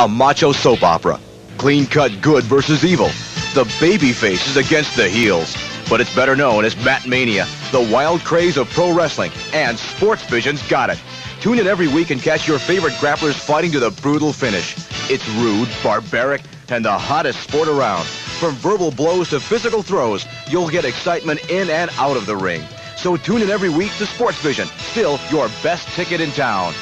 A macho soap opera. Clean-cut good versus evil. The baby faces against the heels. But it's better known as Matt Mania, the wild craze of pro wrestling, and Sports Vision's got it. Tune in every week and catch your favorite grapplers fighting to the brutal finish. It's rude, barbaric, and the hottest sport around. From verbal blows to physical throws, you'll get excitement in and out of the ring. So tune in every week to Sports Vision, still your best ticket in town.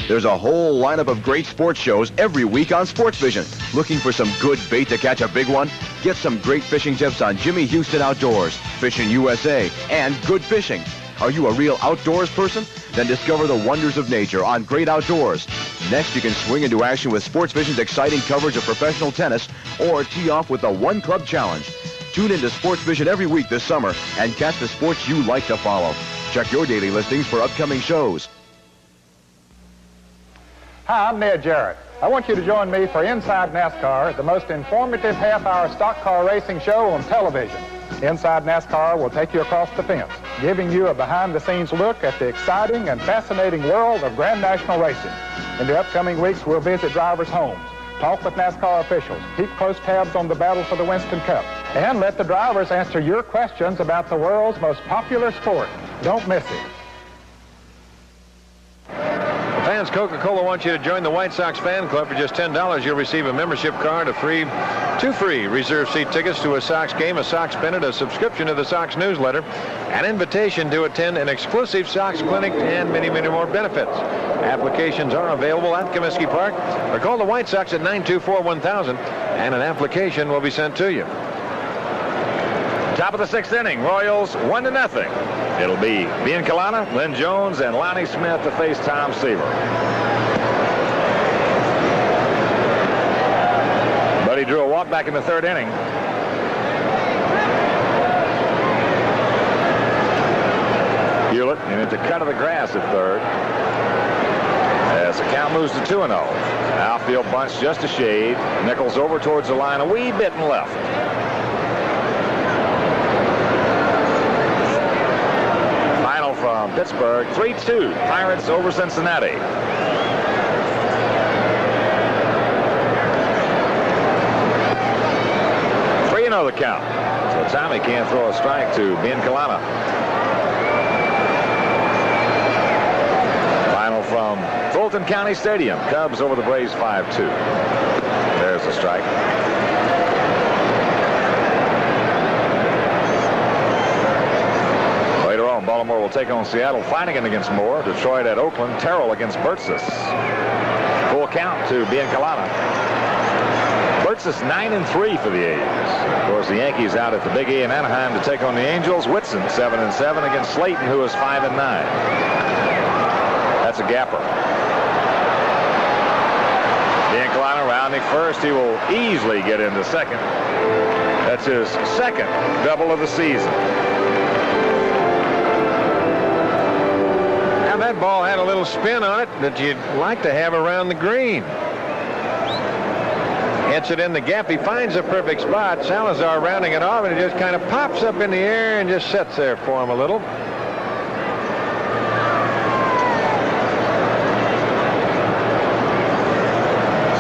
There's a whole lineup of great sports shows every week on Sports Vision. Looking for some good bait to catch a big one? Get some great fishing tips on Jimmy Houston Outdoors, Fishing USA, and Good Fishing. Are you a real outdoors person? Then discover the wonders of nature on Great Outdoors. Next, you can swing into action with Sports Vision's exciting coverage of professional tennis or tee off with the One Club Challenge. Tune into Sports Vision every week this summer and catch the sports you like to follow. Check your daily listings for upcoming shows. Hi, I'm Ned Jarrett. I want you to join me for Inside NASCAR, the most informative half-hour stock car racing show on television. Inside NASCAR will take you across the fence, giving you a behind-the-scenes look at the exciting and fascinating world of Grand National racing. In the upcoming weeks, we'll visit drivers' homes, talk with NASCAR officials, keep close tabs on the battle for the Winston Cup, and let the drivers answer your questions about the world's most popular sport. Don't miss it. Fans, Coca-Cola wants you to join the White Sox fan club. For just $10, you'll receive a membership card, two free reserve seat tickets to a Sox game, a Sox pennant, a subscription to the Sox newsletter, an invitation to attend an exclusive Sox clinic, and many, many more benefits. Applications are available at Comiskey Park, or call the White Sox at 924-1000, and an application will be sent to you. Top of the sixth inning, Royals 1-0. It'll be Biancalana, Lynn Jones, and Lonnie Smith to face Tom Seaver. But he drew a walk back in the third inning. Hewlett, and it's a cut of the grass at third. As the count moves to 2-0. Outfield bunch just a shade. Nichols over towards the line a wee bit and left. From Pittsburgh, 3-2, Pirates over Cincinnati. 3-0 the count. So Tommy can't throw a strike to Biancalana. Final from Fulton County Stadium. Cubs over the Braves 5-2. There's the strike. Baltimore will take on Seattle. Flanagan against Moore. Detroit at Oakland. Terrell against Burtsis. Full count to Biancalana. Burtsis 9-3 for the A's. Of course, the Yankees out at the Big E in Anaheim to take on the Angels. Whitson 7-7 against Slayton, who is 5-9. That's a gapper. Biancalana rounding first. He will easily get into second. That's his second double of the season. That ball had a little spin on it that you'd like to have around the green. Hits it in the gap. He finds a perfect spot. Salazar rounding it off, and it just kind of pops up in the air and just sits there for him a little.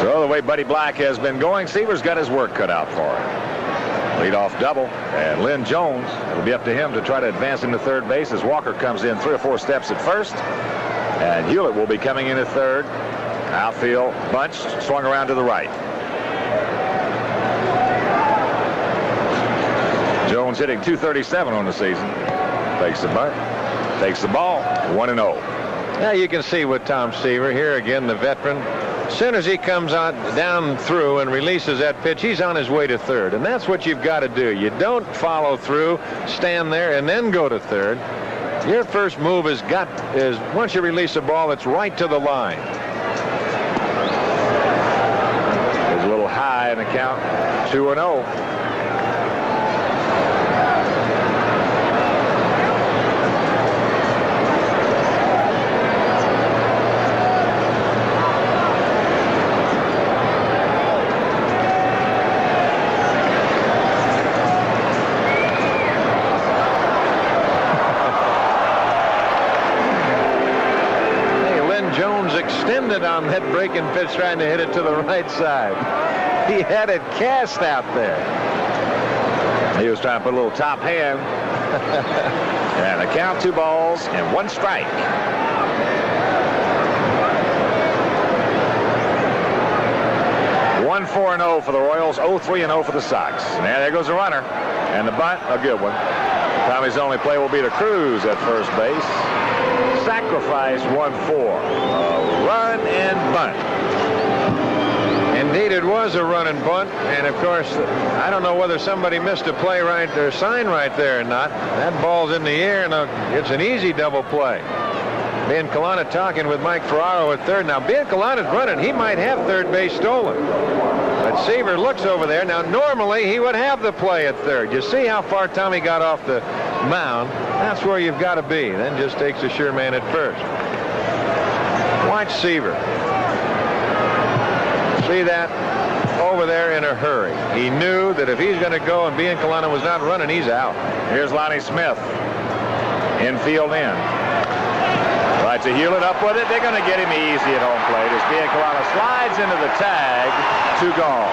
So the way Buddy Black has been going, Seaver's got his work cut out for him. Leadoff double, and Lynn Jones, it'll be up to him to try to advance him to third base as Walker comes in 3 or 4 steps at first. And Hewlett will be coming in at third. Outfield bunched, swung around to the right. Jones hitting .237 on the season. Takes the bunt, takes the ball, 1-0. Now you can see with Tom Seaver here again, the veteran. As soon as he comes out down through and releases that pitch, he's on his way to third, and that's what you've got to do. You don't follow through, stand there, and then go to third. Your first move is once you release a ball, it's right to the line. It's a little high in the count, 2-0. extended on that breaking pitch, trying to hit it to the right side. He had it cast out there. He was trying to put a little top hand. And a count, 2 balls and 1 strike. One 4-0 for the Royals, 0-3-0 for the Sox. And there goes the runner. And the bunt, a good one. Tommy's only play will be to Cruz at first base. Sacrifice 1-4. A run and bunt. Indeed, it was a run and bunt. And, of course, I don't know whether somebody missed a play right there, sign right there or not. That ball's in the air, and it's an easy double play. Biancalana talking with Mike Ferraro at third. Now, Biancalana's running. He might have third base stolen. But Seaver looks over there. Now, normally, he would have the play at third. You see how far Tommy got off the mound? That's where you've got to be. Then just takes a sure man at first. Watch Seaver. See that? Over there in a hurry. He knew that if he's going to go and Biancalana was not running, he's out. Here's Lonnie Smith. Infield in. Right to Hewlett, up with it. They're going to get him easy at home plate as Biancalana slides into the tag. 2 gone.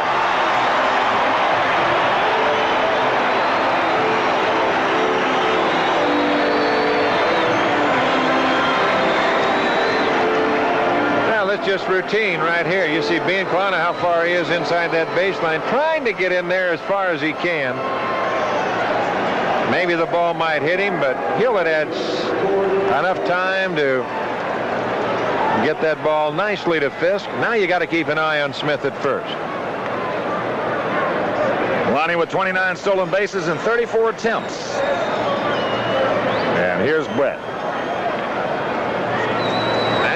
Now that's just routine right here. You see Biancalana, how far he is inside that baseline, trying to get in there as far as he can. Maybe the ball might hit him, but Hewlett had enough time to get that ball nicely to Fisk. Now you got to keep an eye on Smith at first. Lonnie with 29 stolen bases in 34 attempts. And here's Brett.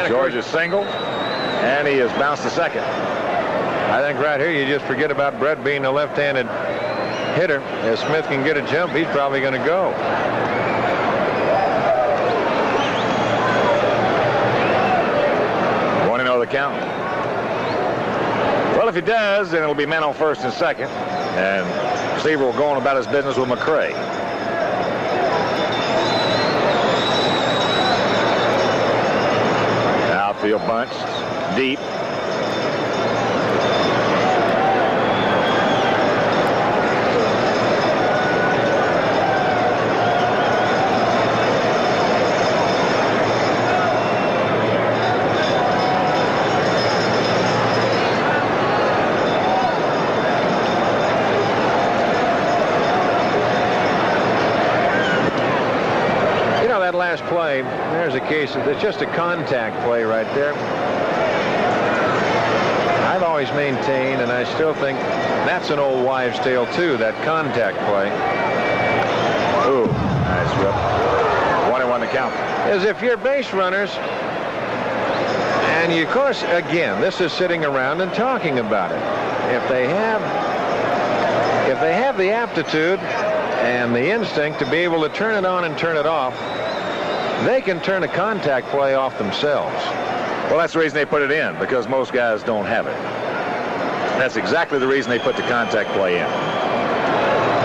George is single, and he has bounced to second. I think right here you just forget about Brett being a left-handed hitter. If Smith can get a jump, he's probably going to go. The count. Well, if he does, then it'll be men on first and second, and Seaver will go on about his business with McCray. Outfield bunched deep. Last play, there's a case of it's just a contact play right there. I've always maintained, and I still think that's an old wives' tale too, that contact play. Ooh, nice rip. 1-1 to count. As if you're base runners, and you, of course, again, this is sitting around and talking about it. If they have the aptitude and the instinct to be able to turn it on and turn it off, they can turn a contact play off themselves. Well, that's the reason they put it in, because most guys don't have it. That's exactly the reason they put the contact play in.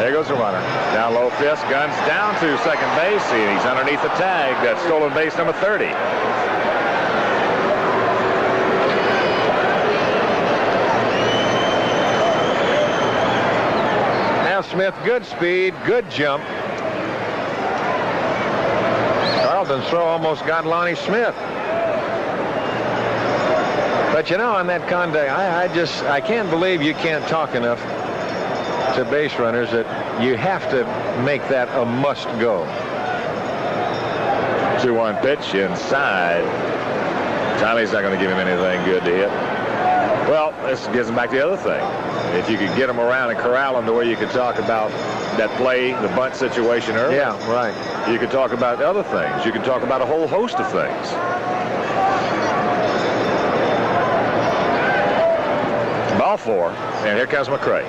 There goes the runner. Down low, Fisk, guns down to second base, and he's underneath the tag. That's stolen base number 30. Now Smith, good speed, good jump. Carlton's throw almost got Lonnie Smith. But you know, on that contact, I can't believe you can't talk enough to base runners that you have to make that a must go. 2-1 pitch inside. Tommy's not going to give him anything good to hit. Well, this gets him back to the other thing. If you could get him around and corral him to where you could talk about that play, the bunt situation earlier. Yeah, right. You could talk about other things. You could talk about a whole host of things. Ball 4, and here comes McCray.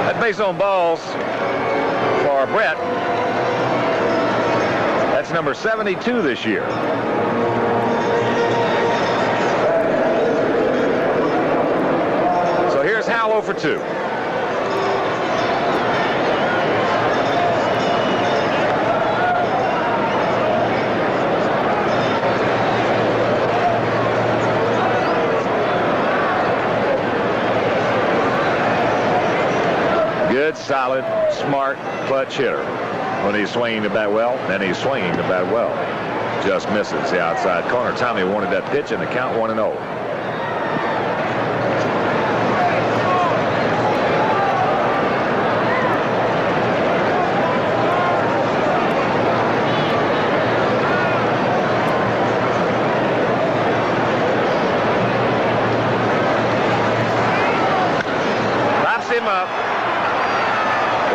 That base on balls for Brett. That's number 72 this year. So here's Howell 0 for 2. solid, smart, clutch hitter. When he's swinging the bat well, then he's swinging the bat well. Just misses the outside corner. Tommy wanted that pitch, and the count 1-0.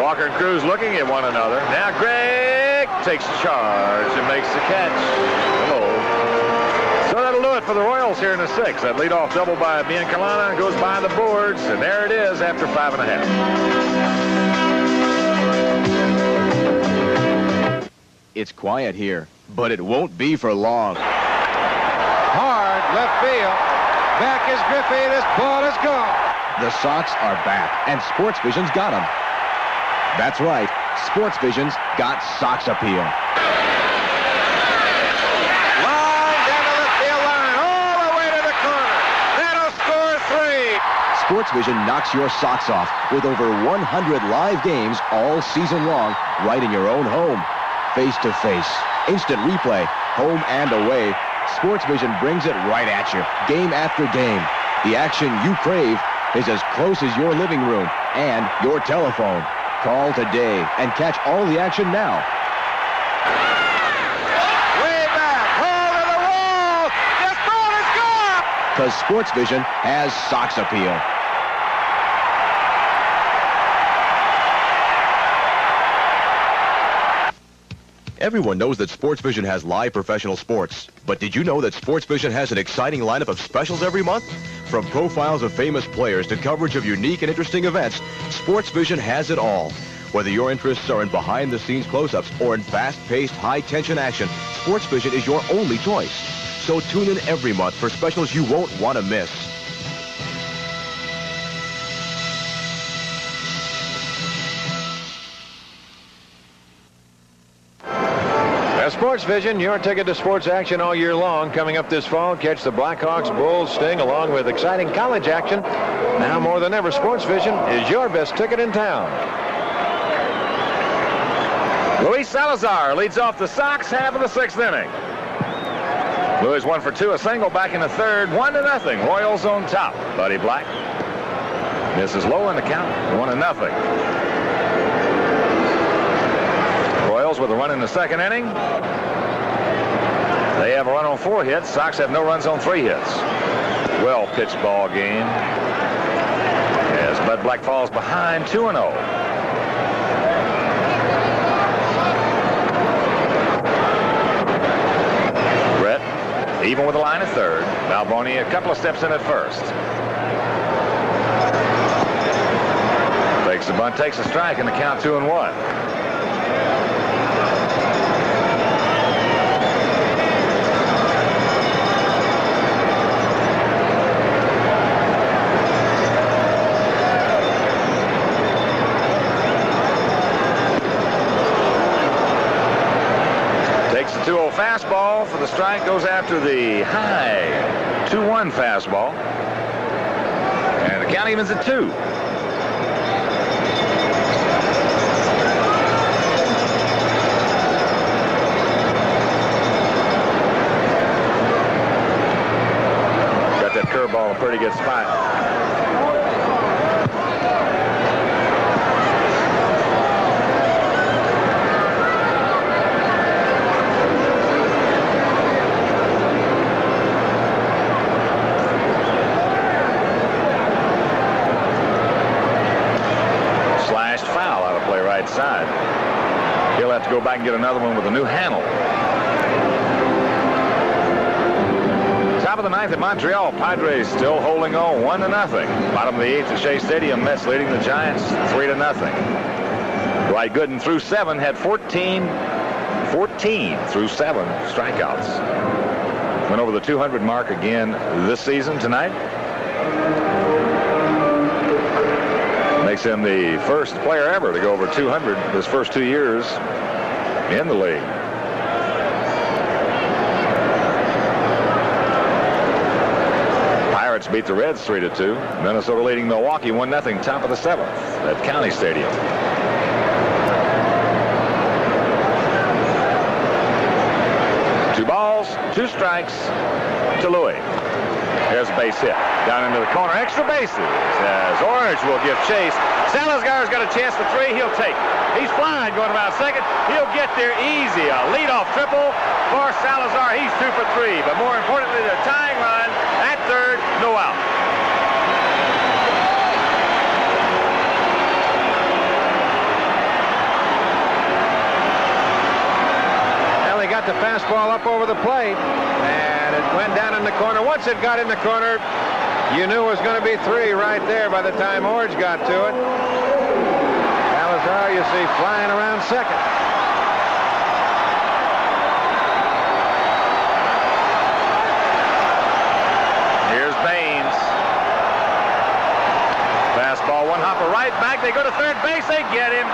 Walker and Cruz looking at one another. Now Gregg takes charge and makes the catch. So that'll do it for the Royals here in the 6th. That leadoff double by Biancalana goes by the boards, and there it is after 5.5. It's quiet here, but it won't be for long. Hard left field. Back is Griffey. This ball is gone. The Sox are back, and Sports Vision's got them. That's right, Sports Vision's got Sox appeal. Line down to the field line, all the way to the corner. That'll score 3. Sports Vision knocks your socks off with over 100 live games all season long, right in your own home. Face-to-face, instant replay, home and away. Sports Vision brings it right at you, game after game. The action you crave is as close as your living room and your telephone. Call today and catch all the action now. Way back, hold of the wall. This ball is gone. Because Sports Vision has Sox appeal. Everyone knows that Sports Vision has live professional sports. But did you know that Sports Vision has an exciting lineup of specials every month? From profiles of famous players to coverage of unique and interesting events, Sports Vision has it all. Whether your interests are in behind-the-scenes close-ups or in fast-paced, high-tension action, Sports Vision is your only choice. So tune in every month for specials you won't want to miss. Sports Vision, your ticket to sports action all year long. Coming up this fall, catch the Blackhawks, Bulls, Sting, along with exciting college action. Now more than ever, Sports Vision is your best ticket in town. Luis Salazar leads off the Sox, half of the 6th inning. Luis 1 for 2, a single back in the 3rd, 1-0. Royals on top. Buddy Black misses low in the count, 1-0. Royals with a run in the 2nd inning. They have a run on 4 hits. Sox have no runs on 3 hits. Well pitched ball game as Bud Black falls behind 2-0. Brett even with a line at 3rd. Balboni a couple of steps in at 1st. Takes the bunt, takes a strike, and the count 2-1. Takes the 2-0 fastball for the strike, goes after the high 2-1 fastball. And the count evens at 2. Got that curveball in a pretty good spot. Side. He'll have to go back and get another one with a new handle. Top of the 9th at Montreal. Padres still holding on 1-0. Bottom of the 8th at Shea Stadium. Mets leading the Giants 3-0. Dwight Gooden through 7 had 14 through 7 strikeouts. Went over the 200 mark again this season tonight. Makes him the first player ever to go over 200 his first 2 years in the league. Pirates beat the Reds 3-2. Minnesota leading Milwaukee 1-0, top of the 7th at County Stadium. 2 balls, 2 strikes to Louis. Here's a base hit. Down into the corner. Extra bases as Orange will give chase. Salazar's got a chance for 3. He'll take it. He's flying going around second. He'll get there easy. A leadoff triple for Salazar. He's 2 for 3. But more importantly, the tying run at third. No out. Well, he got the fastball up over the plate. And it went down in the corner. Once it got in the corner, you knew it was going to be 3 right there by the time Orange got to it. Salazar, you see, flying around second. Here's Baines. Fastball, 1 hopper right back. They go to third base. They get him.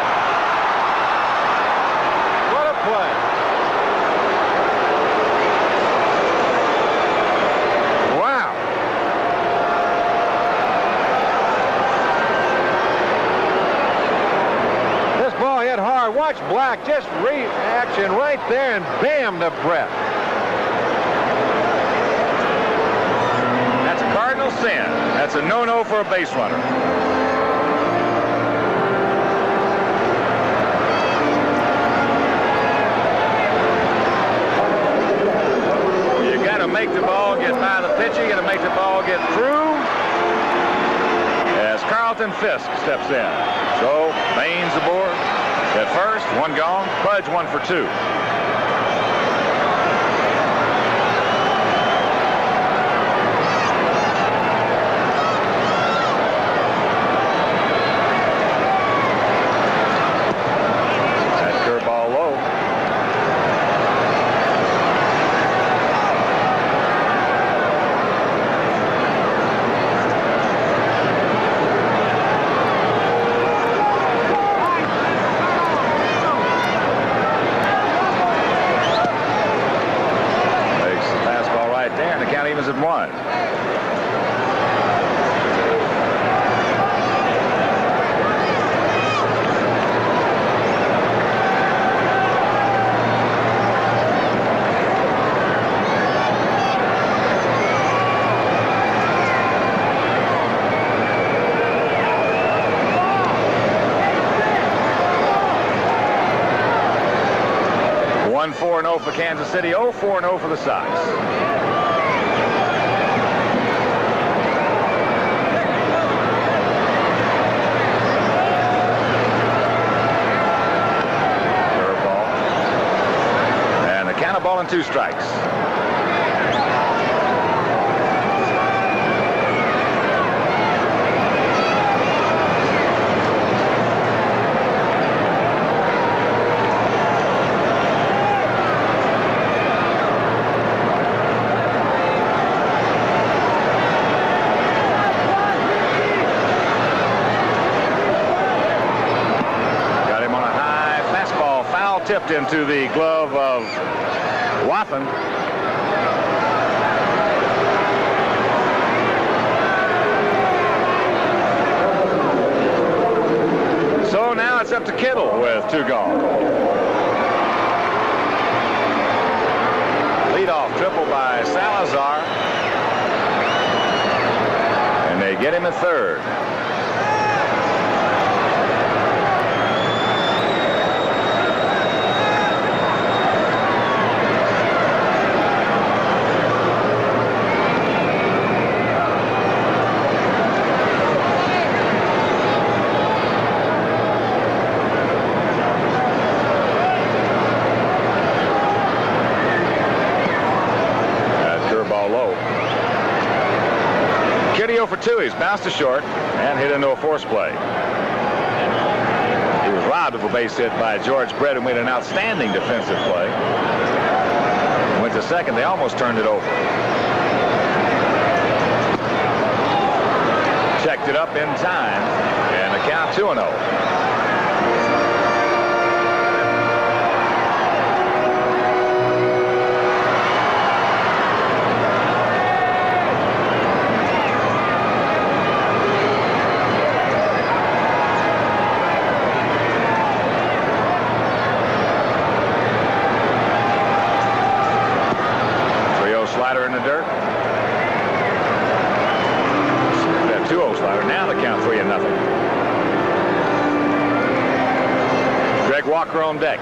What a play. Hit hard. Watch Black just reaction right there, and bam, to Brett. That's a cardinal sin. That's a no-no for a base runner. You got to make the ball get by the pitcher. You got to make the ball get through. As Carlton Fisk steps in. So Baines aboard. At first, 1 gone. Pudge 1 for 2. That curveball low. At 1. One 4-0 for Kansas City. 0-4-0 for the Sox. Ball and 2 strikes. Got him on a high fastball, foul tipped into the glove of Wathan. So now it's up to Kittle with 2 gone. Leadoff triple by Salazar. And they get him at third. For 2. He's bounced to short and hit into a force play. He was robbed of a base hit by George Brett, who made an outstanding defensive play. Went to second. They almost turned it over. Checked it up in time, and the count 2-0. Walker on deck.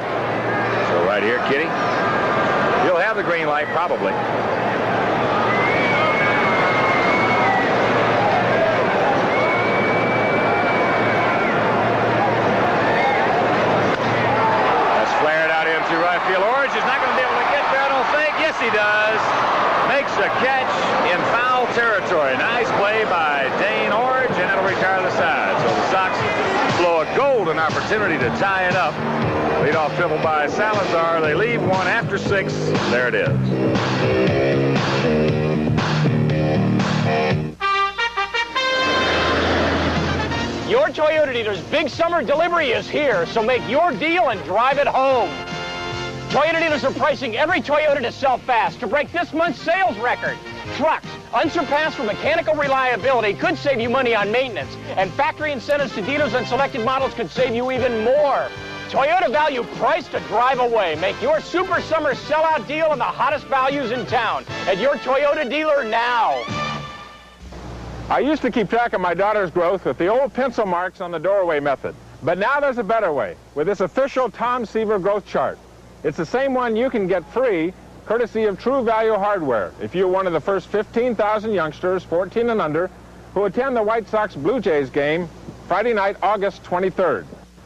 So right here, Kitty. He'll have the green light, probably. That's flared out in through right field. Orange is not going to be able to get there, I don't think. Yes, he does. Makes a catch in foul territory. Nice play by Dane Orange, and it'll retire the side. So the Sox blow a golden opportunity to tie it up. Leadoff triple by Salazar. They leave one after 6. There it is. Your Toyota dealer's big summer delivery is here, so make your deal and drive it home. Toyota dealers are pricing every Toyota to sell fast to break this month's sales record. Trucks, unsurpassed for mechanical reliability, could save you money on maintenance, and factory incentives to dealers on selected models could save you even more. Toyota value price to drive away. Make your super summer sellout deal and the hottest values in town at your Toyota dealer now. I used to keep track of my daughter's growth with the old pencil marks on the doorway method. But now there's a better way with this official Tom Seaver growth chart. It's the same one you can get free, courtesy of True Value Hardware, if you're one of the first 15,000 youngsters, 14 and under, who attend the White Sox Blue Jays game Friday night, August 23rd.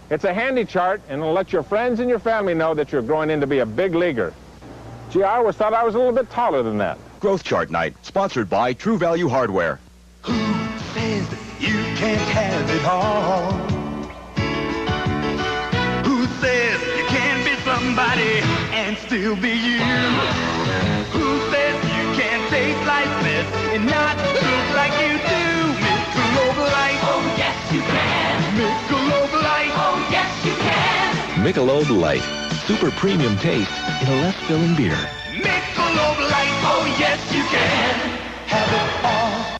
It's a handy chart, and it'll let your friends and your family know that you're growing in to be a big leaguer. Gee, I always thought I was a little bit taller than that. Growth Chart Night, sponsored by True Value Hardware. Who says you can't have it all? Who says you can't be somebody and still be you? Who says you can't taste like this and not look like you do? Michelob Light, oh yes you can. Michelob Light, oh yes you can. Michelob Light, super premium taste in a less filling beer. Michelob Light, oh yes you can. Have it all.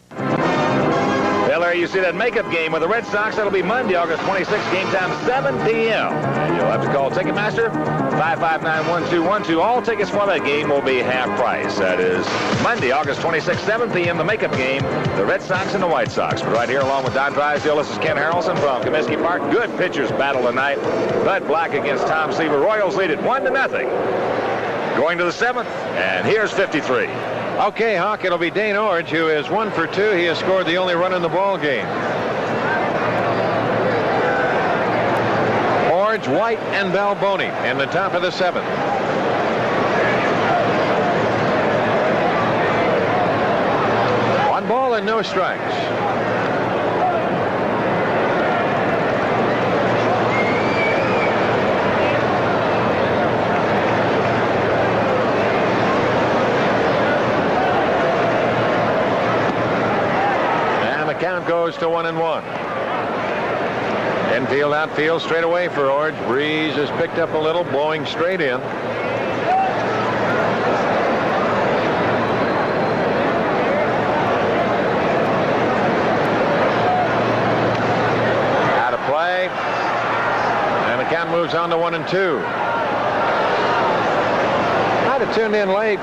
Well, there you see that makeup game with the Red Sox. That'll be Monday, August 26th, game time 7 p.m. And you'll have to call Ticketmaster, 559-1212. All tickets for that game will be half price. That is Monday, August 26th, 7 p.m., the makeup game, the Red Sox and the White Sox. But right here, along with Don Drysdale, this is Ken Harrelson from Comiskey Park. Good pitchers battle tonight. Bud Black against Tom Seaver. Royals lead it 1-0. Going to the 7th, and here's 53. Okay, Hawk, it'll be Dane Orange, who is 1 for 2. He has scored the only run in the ball game. Orange, White, and Balboni in the top of the 7th. One ball and no strikes. Count goes to 1-1. Infield, outfield, straight away for Orange. Breeze is picked up a little, blowing straight in. Out of play. And the count moves on to 1-2. I'd have tuned in late.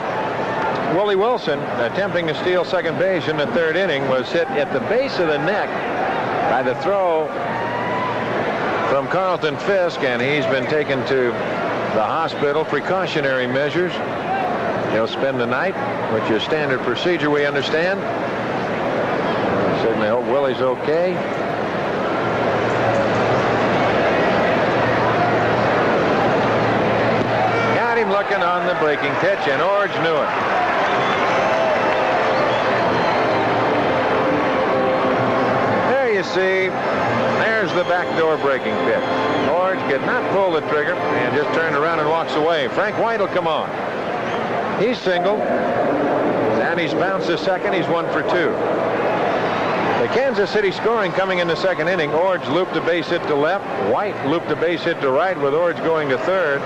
Willie Wilson, attempting to steal second base in the 3rd inning, was hit at the base of the neck by the throw from Carlton Fisk, and he's been taken to the hospital. Precautionary measures. He'll spend the night, which is standard procedure, we understand. Certainly hope Willie's okay. Got him looking on the breaking pitch, and Orange knew it. You see, there's the backdoor breaking pitch. Orange could not pull the trigger and just turned around and walks away. Frank White will come on. He's single, and he's bounced to second. He's 1 for 2. The Kansas City scoring coming in the 2nd inning. Orange looped a base hit to left. White looped a base hit to right with Orange going to 3rd.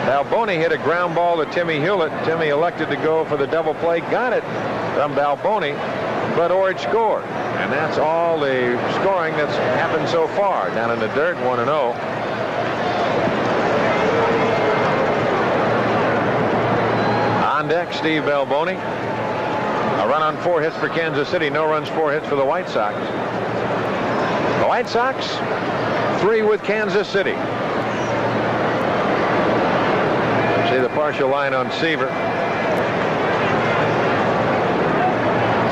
Balboni hit a ground ball to Timmy Hewlett. Timmy elected to go for the double play. Got it from Balboni, but Orange scored. And that's all the scoring that's happened so far. Down in the dirt, 1-0. On deck, Steve Balboni. A run on 4 hits for Kansas City. No runs, 4 hits for the White Sox. The White Sox, 3 with Kansas City. See the partial line on Seaver.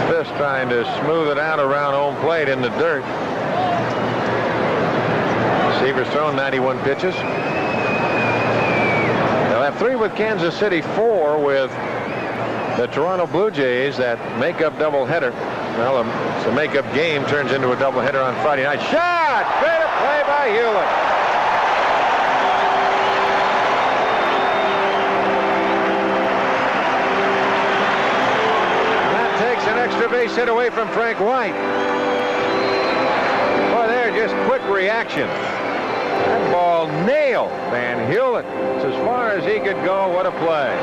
Fisk trying to smooth it out around home plate in the dirt. Seaver's thrown 91 pitches. They'll have 3 with Kansas City, 4 with the Toronto Blue Jays. That makeup doubleheader. Well, it's a makeup game turns into a doubleheader on Friday night. Shot! Fair play by Hewlett. That takes an extra base hit away from Frank White. Boy, there, just quick reaction. That ball nailed Van Hewlett. It's as far as he could go. What a play.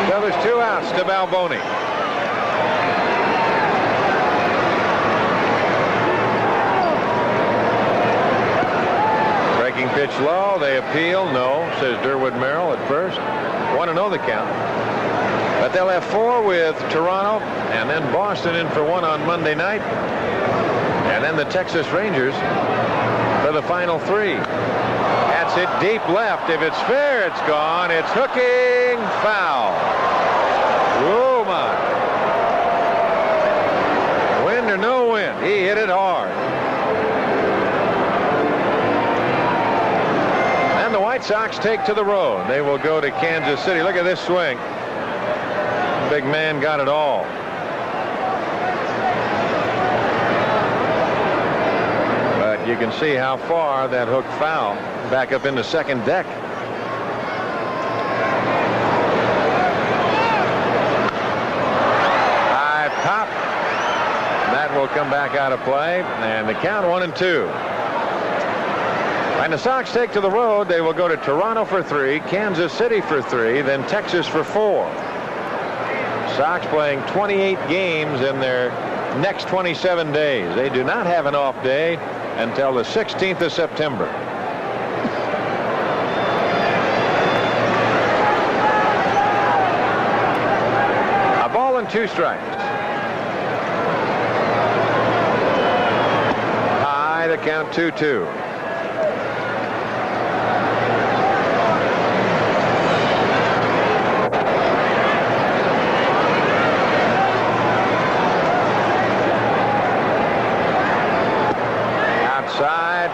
So there's 2 outs to Balboni. Breaking pitch low. They appeal. No, says Durwood Merrill at first. 1-0 the count. But they'll have 4 with Toronto, and then Boston in for 1 on Monday night. And then the Texas Rangers for the final 3. That's it deep left. If it's fair, it's gone. It's hooking foul. Oh, my. Wind or no wind, he hit it hard. And the White Sox take to the road. They will go to Kansas City. Look at this swing. Big man got it all. But you can see how far that hook foul back up in the second deck. High pop. That will come back out of play, and the count 1-2. And the Sox take to the road. They will go to Toronto for 3, Kansas City for 3, then Texas for 4. Sox playing 28 games in their next 27 days. They do not have an off day until the 16th of September. A ball and 2 strikes. High, the count 2-2.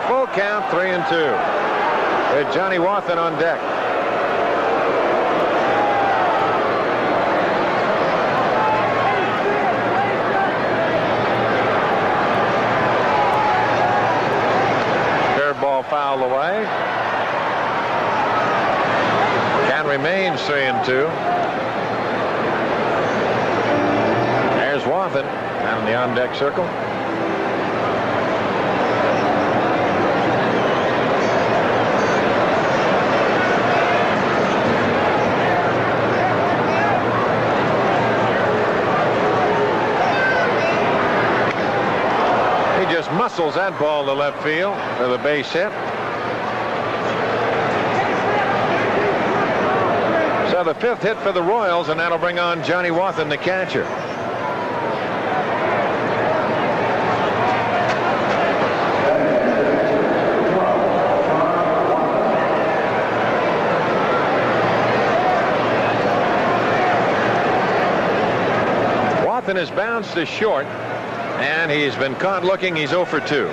Full count, 3-2. With Johnny Wathan on deck. Curveball fouled away. Count remains 3-2. There's Wathan down in the on-deck circle. Muscles that ball to left field for the base hit. So the 5th hit for the Royals, and that'll bring on Johnny Wathan, the catcher. Wathan is bounced to short. And he's been caught looking. He's 0 for 2.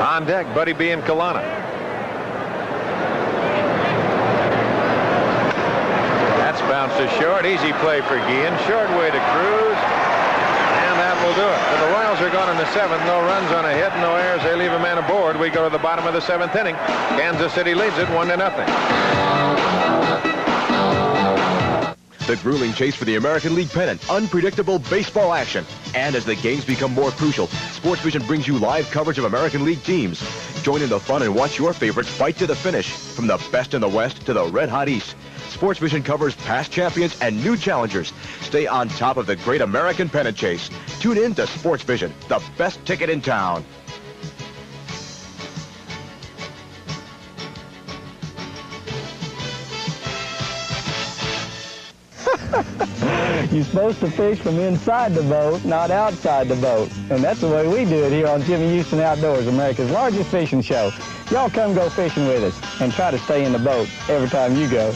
On deck, Buddy B and Kalana. That's bounced to short. Easy play for Guillen. Short way to Cruz. And that will do it. So the Royals are gone in the 7th. No runs on a hit, no errors. They leave a man aboard. We go to the bottom of the 7th inning. Kansas City leads it 1-0. The grueling chase for the American League pennant, unpredictable baseball action. And as the games become more crucial, Sports Vision brings you live coverage of American League teams. Join in the fun and watch your favorites fight to the finish, from the best in the West to the red-hot East. Sports Vision covers past champions and new challengers. Stay on top of the great American pennant chase. Tune in to Sports Vision, the best ticket in town. You're supposed to fish from inside the boat, not outside the boat. And that's the way we do it here on Jimmy Houston Outdoors, America's largest fishing show. Y'all come go fishing with us and try to stay in the boat every time you go.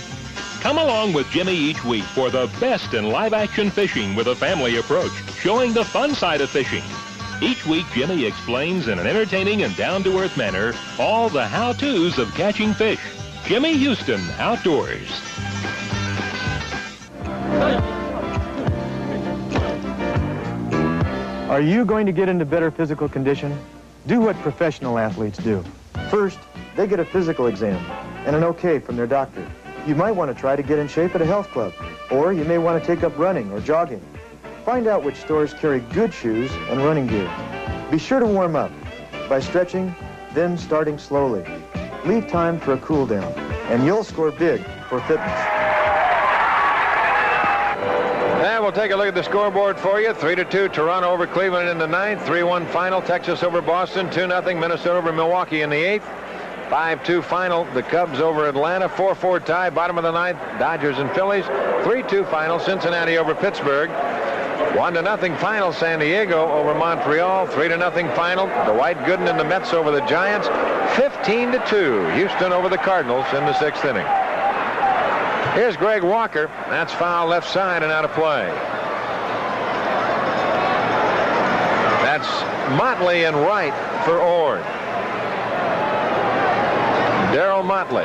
Come along with Jimmy each week for the best in live-action fishing with a family approach, showing the fun side of fishing. Each week, Jimmy explains in an entertaining and down-to-earth manner all the how-tos of catching fish. Jimmy Houston Outdoors. Are you going to get into better physical condition? Do what professional athletes do. First, they get a physical exam and an okay from their doctor. You might want to try to get in shape at a health club, or you may want to take up running or jogging. Find out which stores carry good shoes and running gear. Be sure to warm up by stretching, then starting slowly. Leave time for a cool down, and you'll score big for fitness. And we'll take a look at the scoreboard for you. 3-2, Toronto over Cleveland in the 9th. 3-1 final, Texas over Boston. 2-0, Minnesota over Milwaukee in the 8th. 5-2 final, the Cubs over Atlanta. 4-4 tie, bottom of the 9th, Dodgers and Phillies. 3-2 final, Cincinnati over Pittsburgh. 1-0 final, San Diego over Montreal. 3-0 final, Dwight Gooden and the Mets over the Giants. 15-2, Houston over the Cardinals in the 6th inning. Here's Greg Walker. That's foul left side and out of play. That's Motley and right for Ord. Darryl Motley.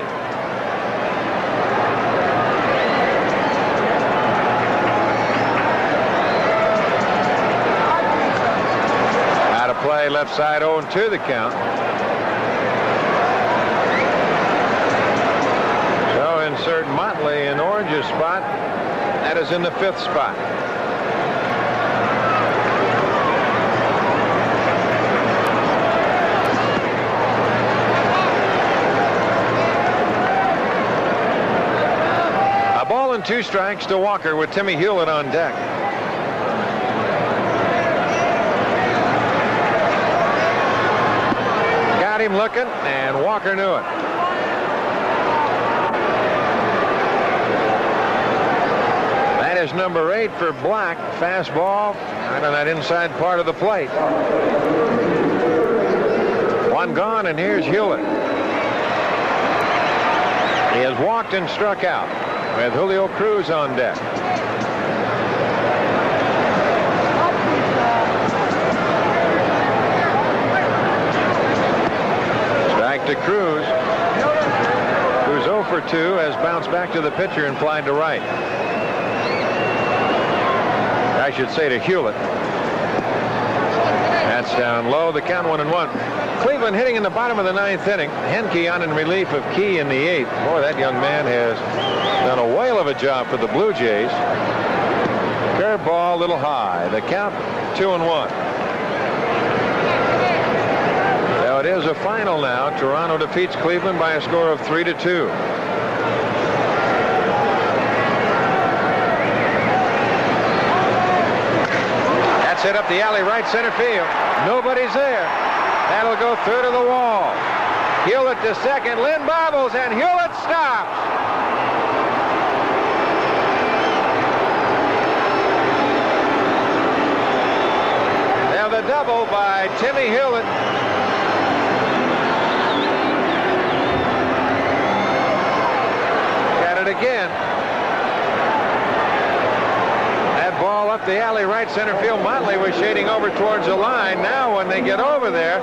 Out of play, left side, 0-2 the count. So insert Motley in Orange's spot. That is in the 5th spot. A ball and 2 strikes to Walker with Timmy Hewlett on deck. Got him looking, and Walker knew it. That is number 8 for Black. Fastball right on that inside part of the plate. One gone, and here's Hewlett. He has walked and struck out with Julio Cruz on deck. Strike to Cruz. Cruz 0 for 2 has bounced back to the pitcher and flied to right. I should say to Hewlett. That's down low. The count 1-1. Cleveland hitting in the bottom of the 9th inning. Henke on in relief of Key in the 8th. Boy, that young man has done a whale of a job for the Blue Jays. Curveball a little high. The count 2-1. Now it is a final now. Toronto defeats Cleveland by a score of 3-2. Hit up the alley, right center field. Nobody's there. That'll go through to the wall. Hewlett to second. Lynn bobbles, and Hewlett stops. Now the double by Timmy Hewlett. Got it again. Ball up the alley, right center field. Motley was shading over towards the line. Now when they get over there,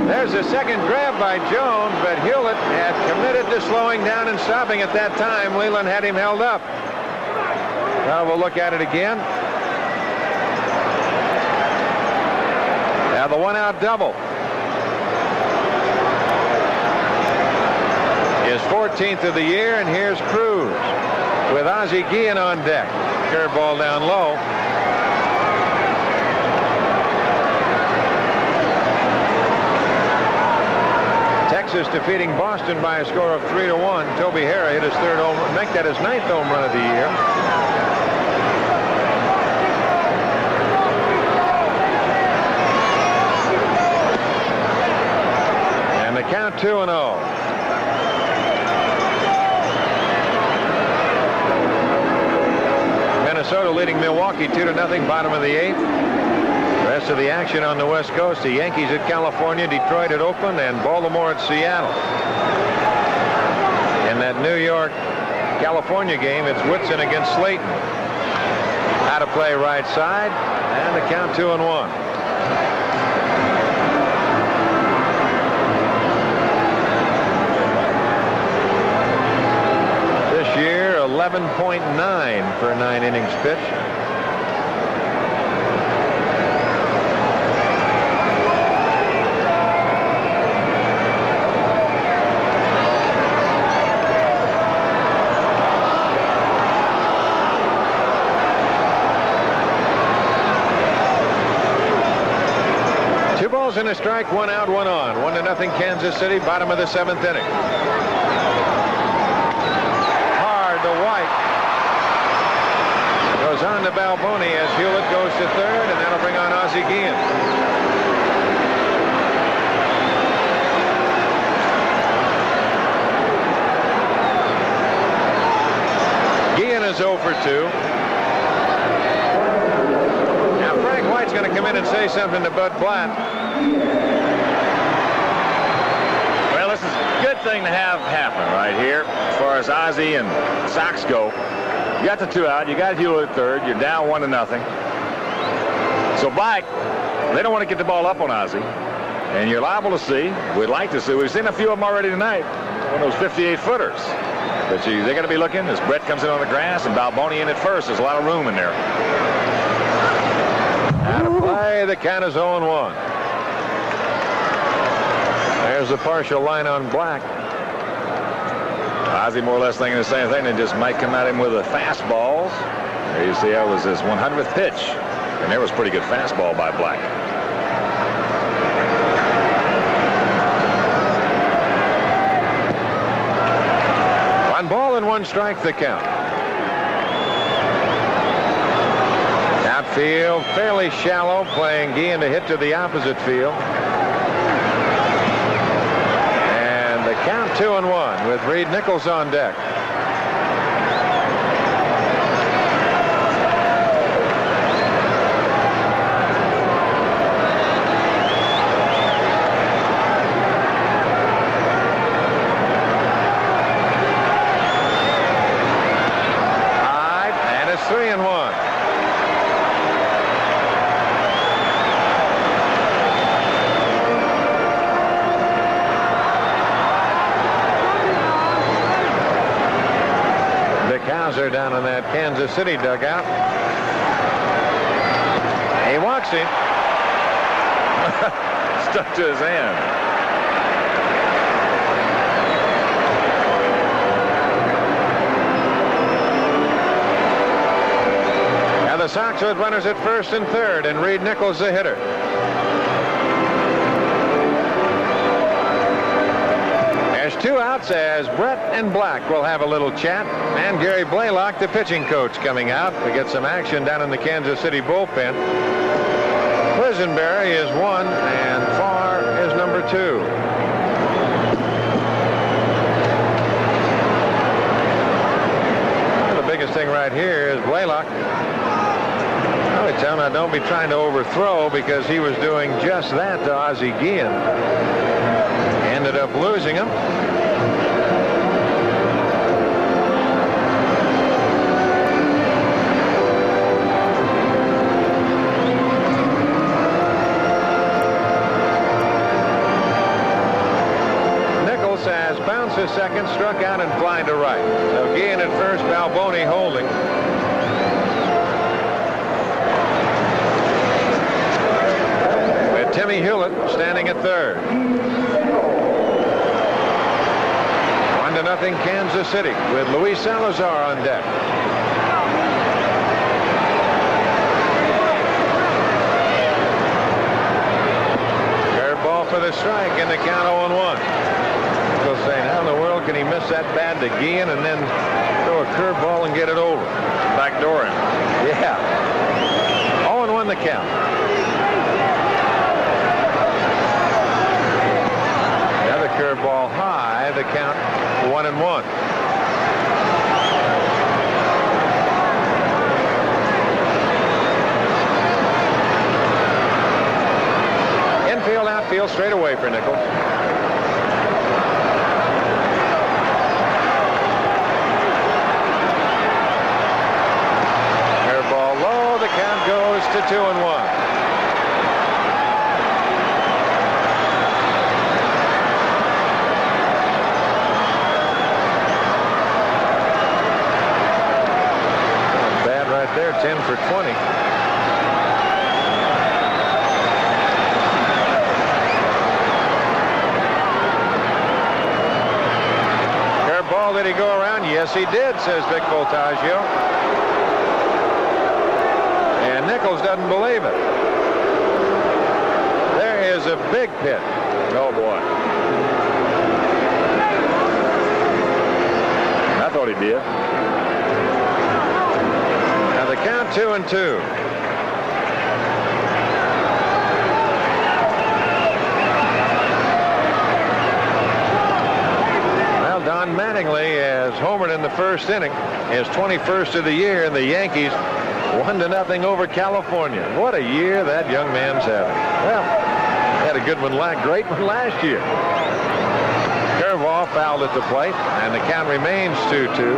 there's a second grab by Jones, but Hewlett had committed to slowing down and stopping at that time. Leland had him held up. Now we'll look at it again. Now the one-out double. His 14th of the year, and here's Cruz with Ozzie Guillen on deck. Curveball down low. Texas defeating Boston by a score of 3-1. Toby Harrah hit his 3rd home run, make that his 9th home run of the year. And the count 2-0. Minnesota leading Milwaukee 2-0, bottom of the 8th. The rest of the action on the West Coast, the Yankees at California, Detroit at Oakland, and Baltimore at Seattle. In that New York-California game, it's Whitson against Slayton. Out of play right side, and the count 2-1. This year, 11.9 for a 9 innings pitch. And a strike, 1 out, 1 on. 1-0 Kansas City, bottom of the 7th inning. Hard to White. Goes on to Balboni as Hewlett goes to third, and that'll bring on Ozzie Guillen. Guillen is 0 for 2. Now Frank White's going to come in and say something to Bud Blatt. Well, this is a good thing to have happen right here as far as Ozzie and Sox go. You got the 2 out. You got Hewlett at third. You're down 1-0. So Black, they don't want to get the ball up on Ozzie. And you're liable to see, we'd like to see, we've seen a few of them already tonight, one of those 58-footers. But they're going to be looking as Brett comes in on the grass and Balboni in at first. There's a lot of room in there. Out of play, the count is 0-1. There's the partial line on Black. Ozzie more or less thinking the same thing. They just might come at him with the fastballs. There you see that was his 100th pitch. And there was pretty good fastball by Black. One ball and 1 strike, the count. Outfield fairly shallow, playing Guillen to hit to the opposite field. Count 2-1 with Reed Nichols on deck. High, and it's 3-1. Are down in that Kansas City dugout. He walks him. Stuck to his hand. Now the Sox with runners at first and third, and Reed Nichols the hitter. There's 2 outs as Brett and Black will have a little chat, and Gary Blaylock, the pitching coach, coming out to get some action down in the Kansas City bullpen. Quisenberry is 1, and Farr is number 2. Well, the biggest thing right here is Blaylock. I would tell him, now don't be trying to overthrow, because he was doing just that to Ozzie Guillen. Ended up losing him. Nichols has bounced to second, struck out, and flying to right. So Guillen at first, Balboni holding. With Timmy Hewlett standing at third. 1-0 Kansas City with Luis Salazar on deck. Curveball for the strike, and the count 0-1. People saying, how in the world can he miss that bad to Guillen and then throw a curveball and get it over? Backdoor him. Yeah. 0-1 the count. Another curveball high, the count 1-1. away for Nichols. Ball low. The count goes to 2-1. Bad right there. 10 for 20. Fair ball. Did he go around? Yes, he did, says Vic Voltaggio. And Nichols doesn't believe it. There is a big pit. Oh, boy. I thought he did. Now the count 2-2. Well, Don Mattingly has homered in the first inning, his 21st of the year, and the Yankees 1-0 over California. What a year that young man's having. Well, had a good one, great one last year. Curveball fouled at the plate, and the count remains 2-2.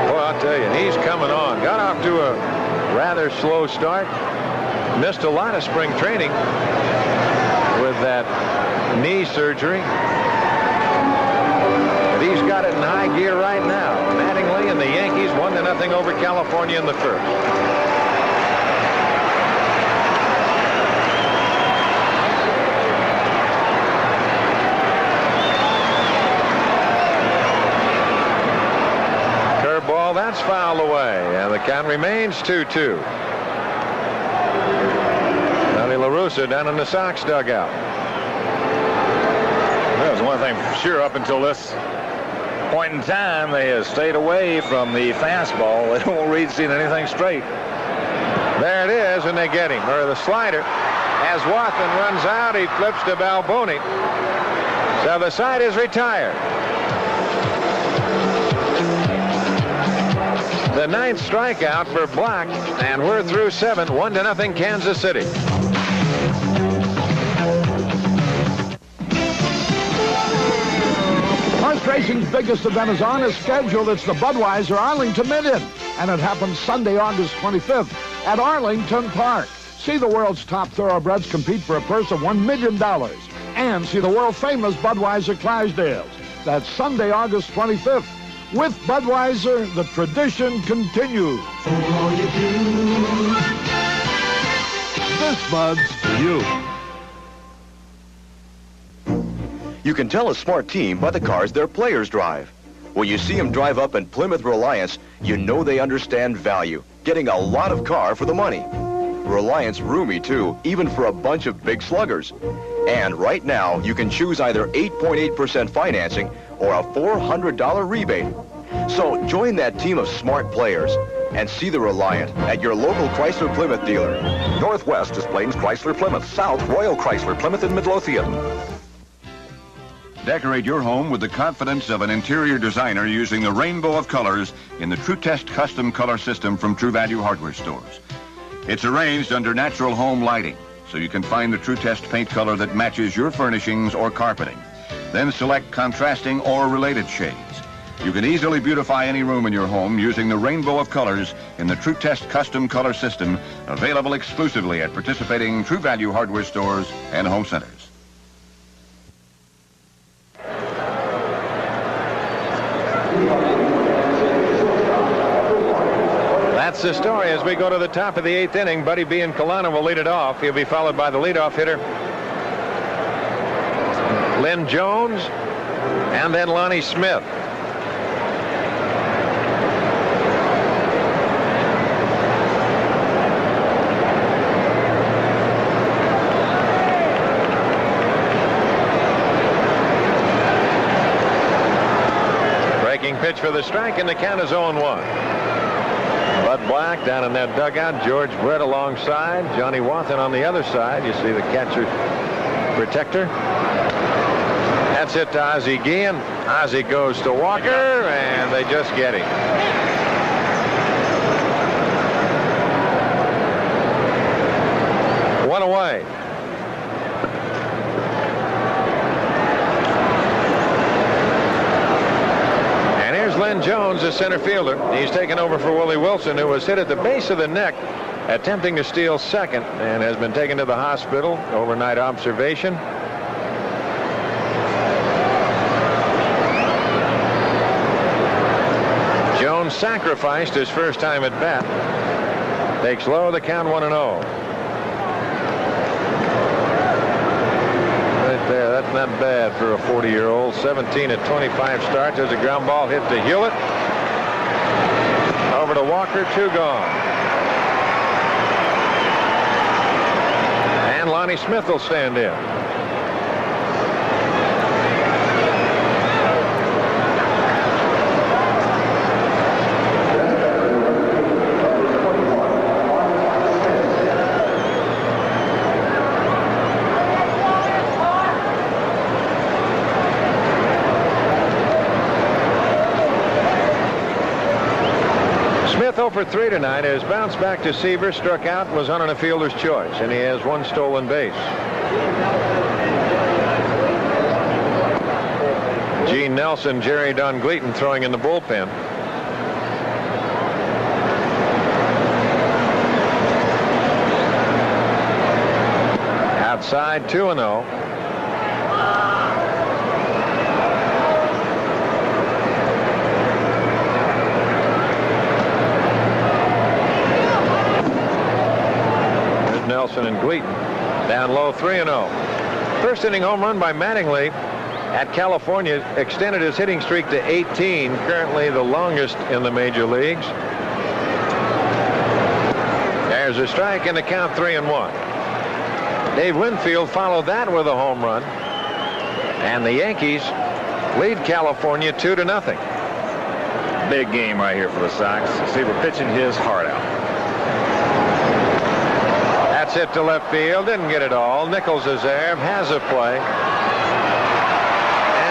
Boy, I'll tell you, he's coming on. Got off to a rather slow start. Missed a lot of spring training with that knee surgery. He's got it in high gear right now. Mattingly and the Yankees 1-0 over California in the first. Curveball, that's fouled away, and the count remains 2-2. Tony La Russa down in the Sox dugout. Well, there's one thing for sure, up until this point in time, they have stayed away from the fastball. They don't read seeing anything straight. There it is, and they get him. Or the slider. As Wathan runs out, he flips to Balboni. So the side is retired. The 9th strikeout for Black, and we're through 7, 1-0 Kansas City. Horse racing's biggest event is on as scheduled. It's the Budweiser Arlington Mid-In, and it happens Sunday, August 25th at Arlington Park. See the world's top thoroughbreds compete for a purse of $1 million, and see the world-famous Budweiser Clydesdales. That's Sunday, August 25th. With Budweiser, the tradition continues. This Bud's for you. You can tell a smart team by the cars their players drive. When you see them drive up in Plymouth Reliance, you know they understand value, getting a lot of car for the money. Reliance roomy, too, even for a bunch of big sluggers. And right now, you can choose either 8.8% financing or a $400 rebate. So join that team of smart players and see the Reliant at your local Chrysler Plymouth dealer. Northwest is Plains Chrysler Plymouth. South, Royal Chrysler Plymouth in Midlothian. Decorate your home with the confidence of an interior designer using the rainbow of colors in the True Test custom color system from True Value hardware stores. It's arranged under natural home lighting, so you can find the True Test paint color that matches your furnishings or carpeting. Then select contrasting or related shades. You can easily beautify any room in your home using the rainbow of colors in the True Test custom color system, available exclusively at participating True Value hardware stores and home centers. That's the story as we go to the top of the 8th inning. Buddy B. and Kalana will lead it off. He'll be followed by the leadoff hitter, Lynn Jones, and then Lonnie Smith. Breaking pitch for the strike, and the count is 0-1. Bud Black down in that dugout. George Brett alongside. Johnny Wathan on the other side. You see the catcher protector. That's it to Ozzie Guillen. Ozzie goes to Walker, and they just get him. away. And here's Lynn Jones, the center fielder. He's taken over for Willie Wilson, who was hit at the base of the neck attempting to steal second and has been taken to the hospital. Overnight observation. Jones sacrificed his first time at bat. Takes low, the count 1-0. Right there, that's not bad for a 40-year-old. 17 at 25 starts. There's a ground ball hit to Hewlett. Over to Walker, 2 gone. And Lonnie Smith will stand in. Smith 0 for 3 tonight has bounced back to Seaver, struck out, was on a fielder's choice, and he has 1 stolen base. Gene Nelson, Jerry Don Gleaton throwing in the bullpen. Outside, 2-0. Nelson and Gleaton. Down low, 3-0. First inning home run by Mattingly at California extended his hitting streak to 18, currently the longest in the major leagues. There's a strike and the count 3-1. Dave Winfield followed that with a home run, and the Yankees lead California 2-0. Big game right here for the Sox. Seaver pitching his heart out. That's hit to left field. Didn't get it all. Nichols is there. Has a play.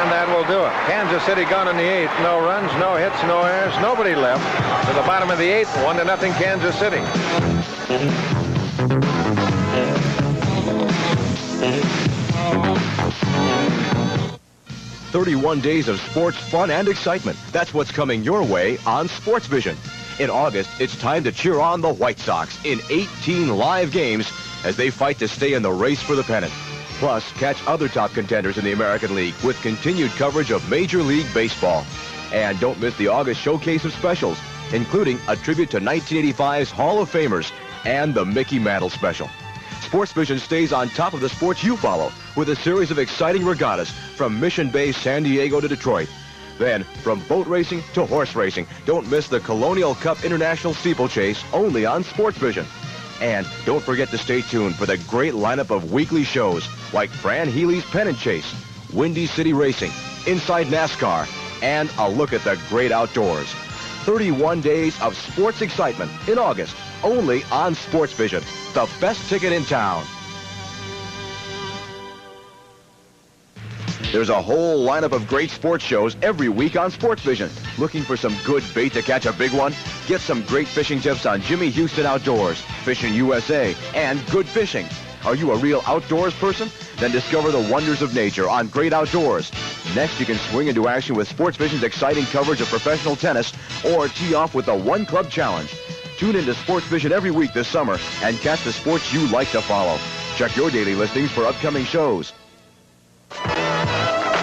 And that will do it. Kansas City gone in the 8th. No runs, no hits, no errors. Nobody left. To the bottom of the 8th. 1-0 Kansas City. 31 days of sports fun and excitement. That's what's coming your way on Sports Vision. In August, it's time to cheer on the White Sox in 18 live games as they fight to stay in the race for the pennant. Plus, catch other top contenders in the American League with continued coverage of Major League Baseball. And don't miss the August showcase of specials, including a tribute to 1985's Hall of Famers and the Mickey Mantle special. Sports Vision stays on top of the sports you follow with a series of exciting regattas from Mission Bay, San Diego to Detroit. Then, from boat racing to horse racing, don't miss the Colonial Cup International Steeplechase only on Sports Vision. And don't forget to stay tuned for the great lineup of weekly shows like Fran Healy's Pennant Chase, Windy City Racing, Inside NASCAR, and a look at the great outdoors. 31 days of sports excitement in August, only on Sports Vision, the best ticket in town. There's a whole lineup of great sports shows every week on Sports Vision. Looking for some good bait to catch a big one? Get some great fishing tips on Jimmy Houston Outdoors, Fishing USA, and Good Fishing. Are you a real outdoors person? Then discover the wonders of nature on Great Outdoors. Next, you can swing into action with Sports Vision's exciting coverage of professional tennis or tee off with the One Club Challenge. Tune into Sports Vision every week this summer and catch the sports you like to follow. Check your daily listings for upcoming shows.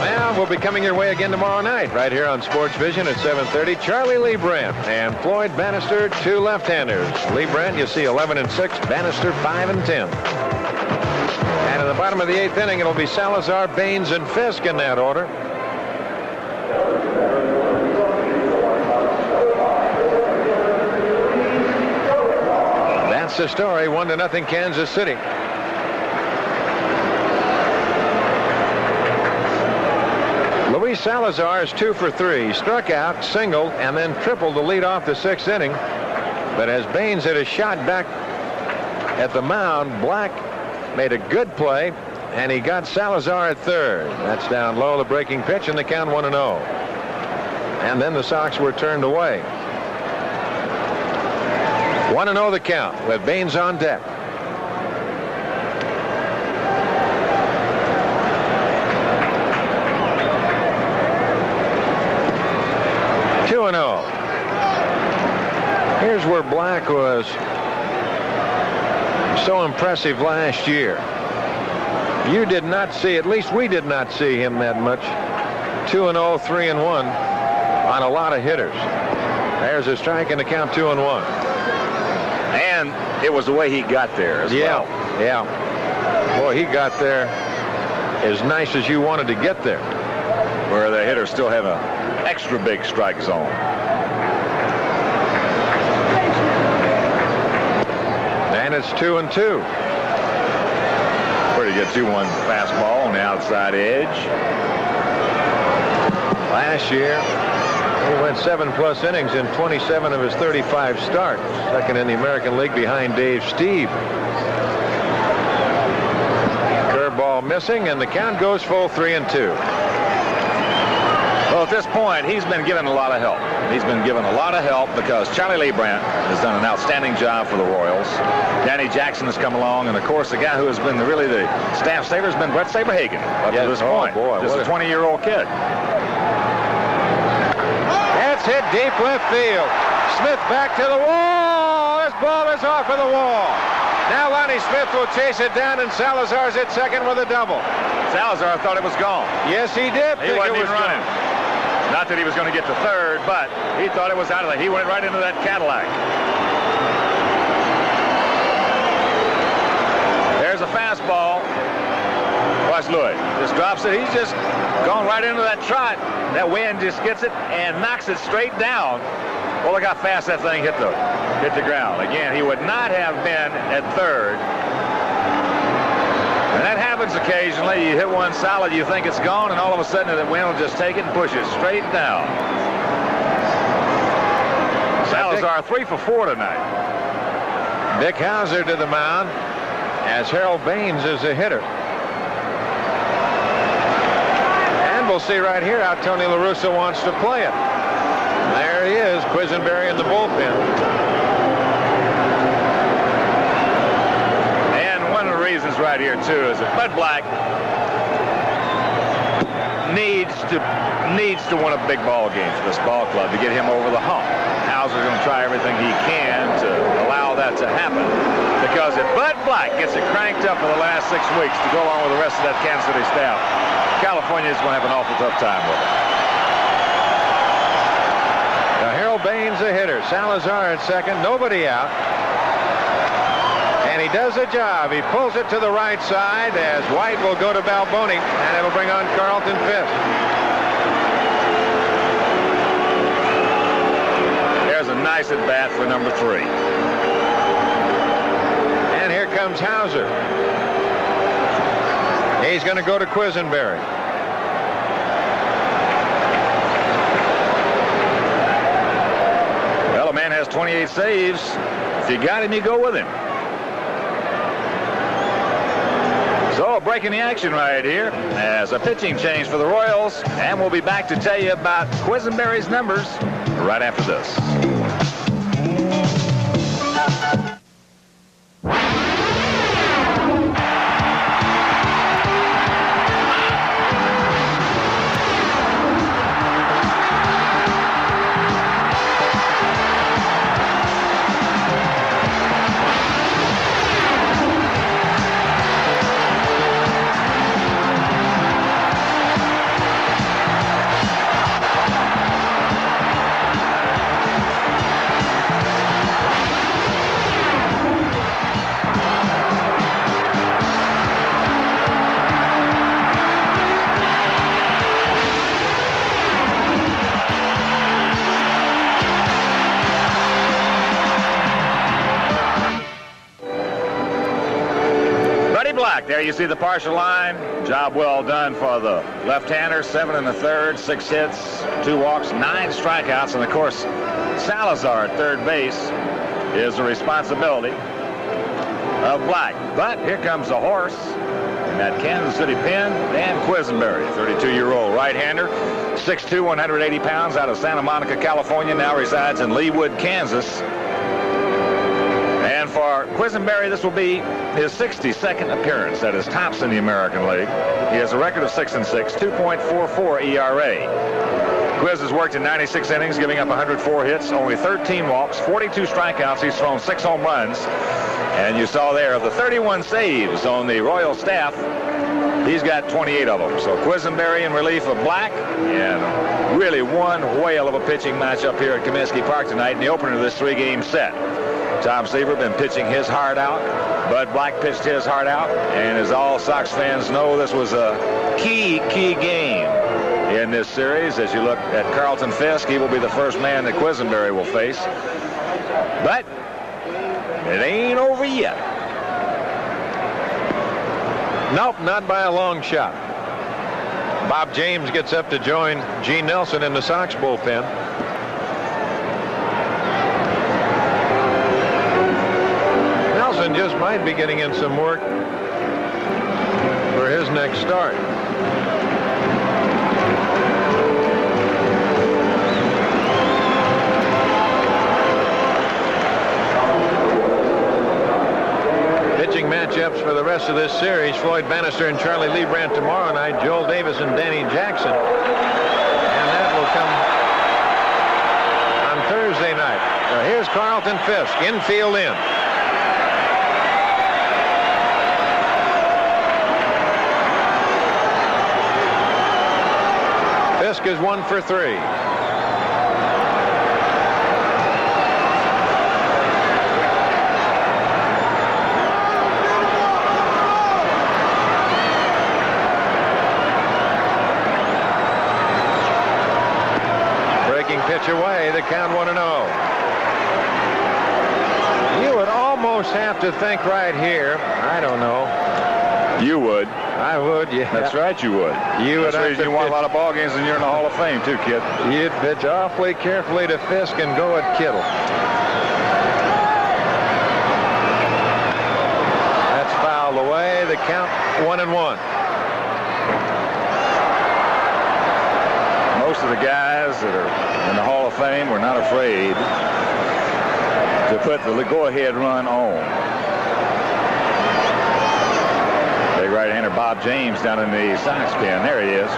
Well, we'll be coming your way again tomorrow night right here on Sports Vision at 7:30. Charlie Lee Brandt and Floyd Bannister, 2 left-handers. Lee Brandt, you see 11 and 6. Bannister, 5 and 10. And at the bottom of the 8th inning, it'll be Salazar, Baines, and Fisk in that order. That's the story. 1-0 Kansas City. Luis Salazar is 2 for 3. Struck out, singled, and then tripled to lead off the 6th inning. But as Baines hit a shot back at the mound, Black made a good play, and he got Salazar at third. That's down low, the breaking pitch, and the count 1-0. And then the Sox were turned away. 1-0 the count with Baines on deck. Black was so impressive last year. You did not see, at least we did not see him that much. 2-0, 3-1 on a lot of hitters. There's a strike and the count 2-1. And it was the way he got there as well. Yeah. Boy, he got there as nice as you wanted to get there. Where the hitters still have an extra big strike zone. And it's 2-2. Pretty good 2-1 fastball on the outside edge. Last year, he went 7+ innings in 27 of his 35 starts. Second in the American League behind Dave Steve. Curveball missing, and the count goes full 3-2. Well, at this point, he's been given a lot of help. He's been given a lot of help because Charlie Leibrandt has done an outstanding job for the Royals. Danny Jackson has come along, and of course, the guy who has been really the staff saver has been Brett Saberhagen up to this point. Boy, just a 20-year-old kid. That's hit deep left field. Smith back to the wall. This ball is off of the wall. Now Lonnie Smith will chase it down, and Salazar's at second with a double. Salazar thought it was gone. Yes, he did. He wasn't even running. Not that he was going to get to third, but he thought it was out of there. He went right into that Cadillac. There's a fastball. Watch Louis. Just drops it. He's just gone right into that trot. That wind just gets it and knocks it straight down. Well, look how fast that thing hit the ground. Again, he would not have been at third. And that happens occasionally. You hit one solid, you think it's gone, and all of a sudden the wind will just take it and push it straight down. Salazar 3 for 4 tonight. Dick Hauser to the mound as Harold Baines is the hitter. And we'll see right here how Tony La Russa wants to play it. There he is, Quisenberry in the bullpen. Right here too is that Bud Black needs to win a big ball game for this ball club to get him over the hump. Hauser's going to try everything he can to allow that to happen, because if Bud Black gets it cranked up for the last 6 weeks to go along with the rest of that Kansas City staff, California is going to have an awful tough time with it. Now Harold Baines the hitter, Salazar at second, nobody out. And he does the job. He pulls it to the right side as White will go to Balboni, and it'll bring on Carlton fifth. There's a nice at bat for number 3. And here comes Hauser. He's going to go to Quisenberry. Well, a man has 28 saves. If you got him, you go with him. So, breaking the action right here as a pitching change for the Royals, and we'll be back to tell you about Quisenberry's numbers right after this. There you see the partial line. Job well done for the left-hander. 7 1/3, 6 hits, 2 walks, 9 strikeouts. And, of course, Salazar at third base is the responsibility of Black. But here comes the horse in that Kansas City pen, Dan Quisenberry, 32-year-old right-hander, 6'2", 180 pounds, out of Santa Monica, California, now resides in Leawood, Kansas. And for Quisenberry, this will be his 62nd appearance at his tops in the American League. He has a record of 6-6, 2.44 ERA. Quiz has worked in 96 innings, giving up 104 hits, only 13 walks, 42 strikeouts. He's thrown 6 home runs. And you saw there, of the 31 saves on the Royal staff, he's got 28 of them. So Quisenberry in relief of Black, and really one whale of a pitching matchup here at Comiskey Park tonight in the opener of this 3-game set. Tom Seaver been pitching his heart out. Bud Black pitched his heart out. And as all Sox fans know, this was a key game in this series. As you look at Carlton Fisk, he will be the first man that Quisenberry will face. But it ain't over yet. Nope, not by a long shot. Bob James gets up to join Gene Nelson in the Sox bullpen. Nelson just might be getting in some work for his next start. Pitching matchups for the rest of this series: Floyd Bannister and Charlie Leibrandt tomorrow night, Joel Davis and Danny Jackson. And that will come on Thursday night. Now here's Carlton Fisk, infield in. Fisk is 1 for 3. Pitch away, the count 1-0. You would almost have to think right here. I don't know. You would. I would, yeah. That's right, you would. You would. That's the reason you won a lot of ball games and you're in the Hall of Fame too, kid. You'd pitch awfully carefully to Fisk and go at Kittle. That's fouled away. The count 1-1. Most of the guys that are in the Hall of Fame were not afraid to put the go-ahead run on. Big right-hander Bob James down in the Sox pen. There he is.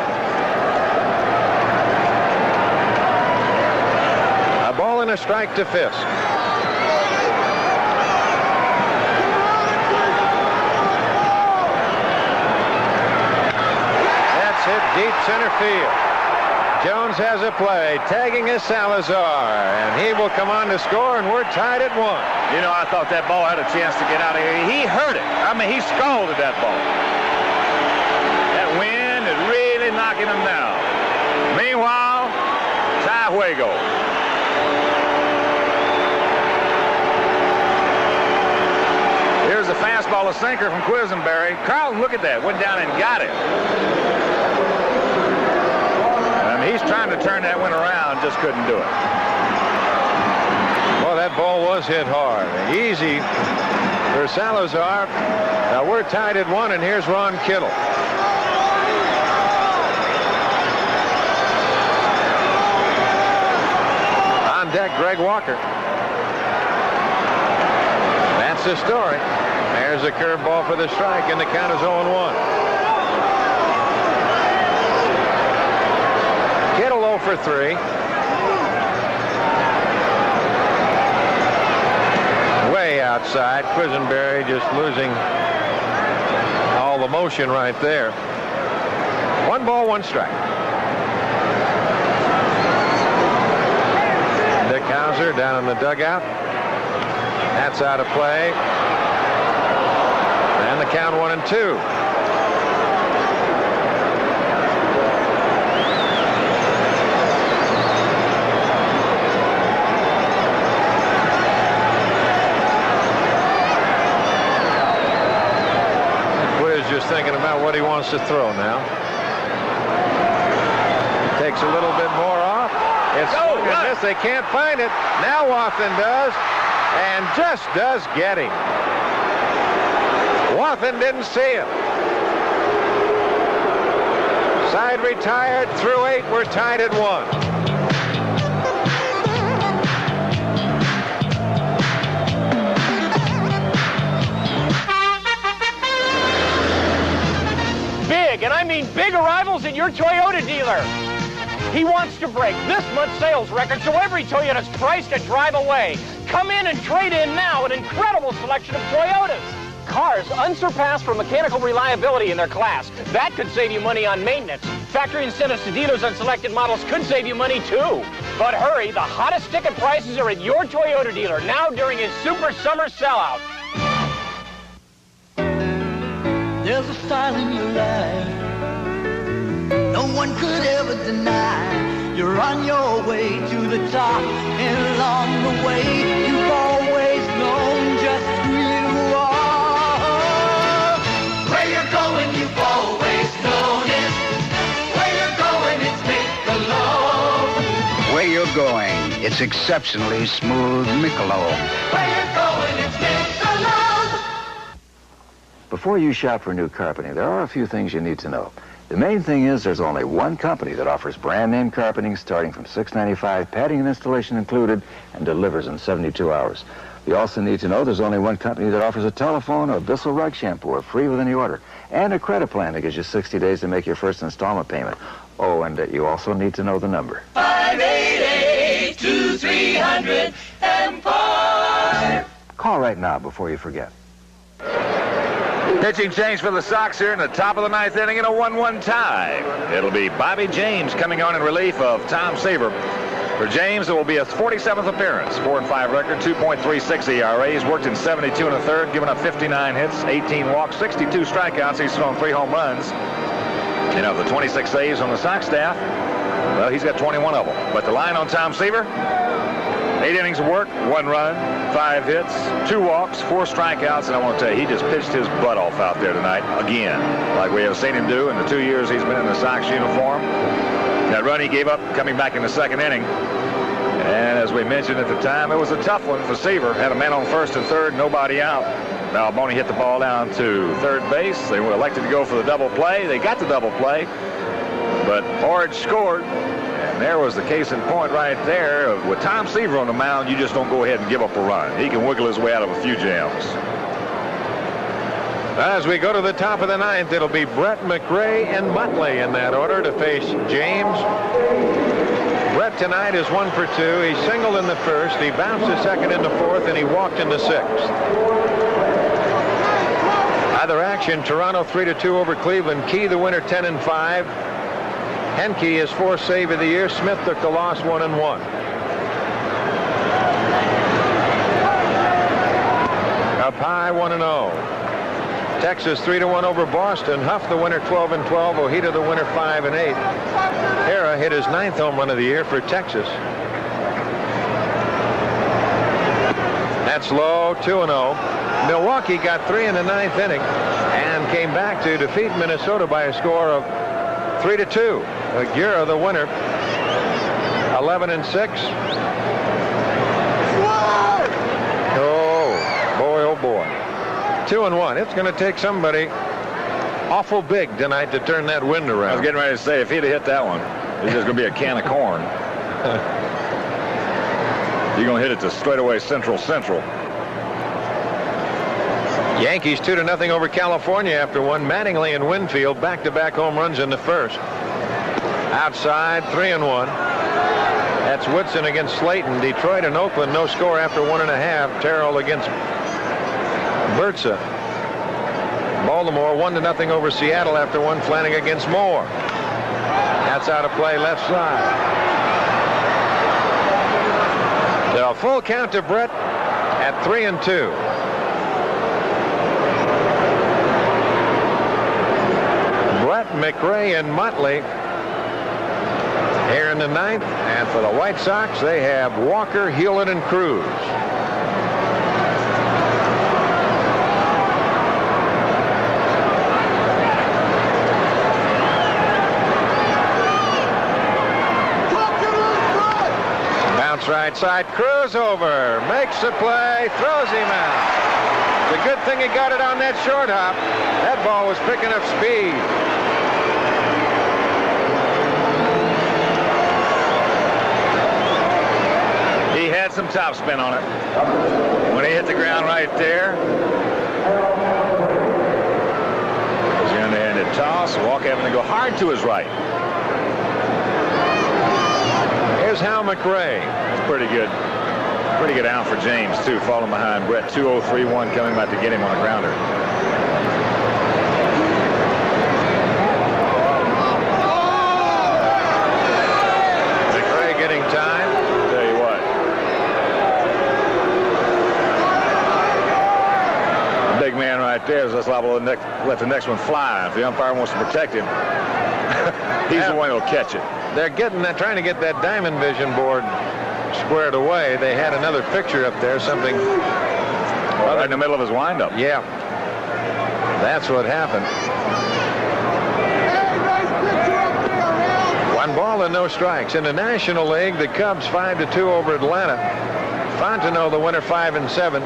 A ball and a strike to Fisk. That's hit deep center field. Jones has a play, tagging is Salazar, and he will come on to score, and we're tied at 1. You know, I thought that ball had a chance to get out of here. He hurt it. I mean, he scalded that ball. That wind is really knocking him down. Meanwhile, tie juego. Here's a fastball, a sinker from Quisenberry. Carlton, look at that, went down and got it. He's trying to turn that one around, just couldn't do it. Well, that ball was hit hard. Easy for Salazar. Now we're tied at 1, and here's Ron Kittle. On deck, Greg Walker. That's the story. There's a curveball for the strike, and the count is 0-1. Kittle 0 for 3. Way outside. Quisenberry just losing all the motion right there. 1 ball, 1 strike. Dick Hauser down in the dugout. That's out of play. And the count 1-2. Just thinking about what he wants to throw now. Takes a little bit more off. It's swung and miss. They can't find it. Now Wathan does, and just does get him. Wathan didn't see it. Side retired, through 8. We're tied at 1. Big, and I mean big arrivals at your Toyota dealer. He wants to break this month's sales record so every Toyota's price can drive away. Come in and trade in now an incredible selection of Toyotas. Cars unsurpassed for mechanical reliability in their class. That could save you money on maintenance. Factory incentives to dealers on selected models could save you money too. But hurry, the hottest ticket prices are at your Toyota dealer now during his Super Summer Sellout. There's a style in your life no one could ever deny. You're on your way to the top, and along the way you've always known just who you are. Where you're going, you've always known it. Where you're going, it's Michelob. Where you're going, it's exceptionally smooth Michelob. Where you're going, it's Michelob. Before you shop for new carpeting, there are a few things you need to know. The main thing is there's only one company that offers brand name carpeting starting from $6.95, padding and installation included, and delivers in 72 hours. You also need to know there's only one company that offers a telephone or Bissell rug shampoo free with any order, and a credit plan that gives you 60 days to make your first installment payment. Oh, and you also need to know the number. 588-2300-5. Call right now before you forget. Pitching change for the Sox here in the top of the ninth inning in a 1-1 tie. It'll be Bobby James coming on in relief of Tom Seaver. For James, it will be his 47th appearance. 4-5 record, 2.36 ERA. He's worked in 72 and a third, given up 59 hits, 18 walks, 62 strikeouts. He's thrown 3 home runs. You know, the 26 saves on the Sox staff, well, he's got 21 of them. But the line on Tom Seaver, 8 innings of work, 1 run, 5 hits, 2 walks, 4 strikeouts, and I want to tell you, he just pitched his butt off out there tonight again, like we have seen him do in the 2 years he's been in the Sox uniform. That run he gave up coming back in the 2nd inning, and as we mentioned at the time, it was a tough one for Seaver. Had a man on first and third, nobody out. Now Boney hit the ball down to third base. They were elected to go for the double play. They got the double play, but Orange scored. And there was the case in point right there. With Tom Seaver on the mound, you just don't go ahead and give up a run. He can wiggle his way out of a few jams. As we go to the top of the ninth, it'll be Brett McRae and Muttley in that order to face James. Brett tonight is 1 for 2. He singled in the first. He bounced the second in the fourth, and he walked in the sixth. Other action, Toronto 3-2 over Cleveland. Key the winner 10-5. Henke is 4th save of the year. Smith took the loss 1-1. Up high 1-0. Texas 3-1 over Boston. Huff the winner 12-12. Ojeda the winner 5-8. Hara hit his 9th home run of the year for Texas. That's low 2-0. Milwaukee got 3 in the 9th inning and came back to defeat Minnesota by a score of 3-2. Aguirre the winner, 11-6. Oh boy, oh boy. 2-1. It's going to take somebody awful big tonight to turn that wind around. I was getting ready to say, if he'd have hit that one, it's just going to be a can of corn. You're going to hit it to straightaway Central. Yankees 2-0 over California after one. Mattingly and Winfield back-to-back home runs in the first. Outside 3-1. That's Woodson against Slayton. Detroit and Oakland no score after 1.5. Terrell against Bertza. Baltimore 1-0 over Seattle after one. Flanagan against Moore. That's out of play left side. The full count to Brett at 3-2. Brett, McRae, and Muttley here in the 9th. And for the White Sox, they have Walker, Hewlett, and Cruz. Bounce right side, Cruz over, makes the play, throws him out. It's a good thing he got it on that short hop. That ball was picking up speed. He had some topspin on it. When he hit the ground right there, he's going to hand it toss. Walker having to go hard to his right. Here's Hal McRae. That's pretty good. Pretty good out for James, too, falling behind Brett. 2-0-3-1 coming back to get him on a grounder. McRae getting time. Tell you what. The big man right there is just liable to let the next one fly. If the umpire wants to protect him, he's the one who'll catch it. They're trying to get that diamond vision board squared away. They had another picture up there, something right in the middle of his windup. Yeah, that's what happened. 1 ball and no strikes. In the National League, the Cubs 5-2 over Atlanta. Fontenot the winner, 5-7.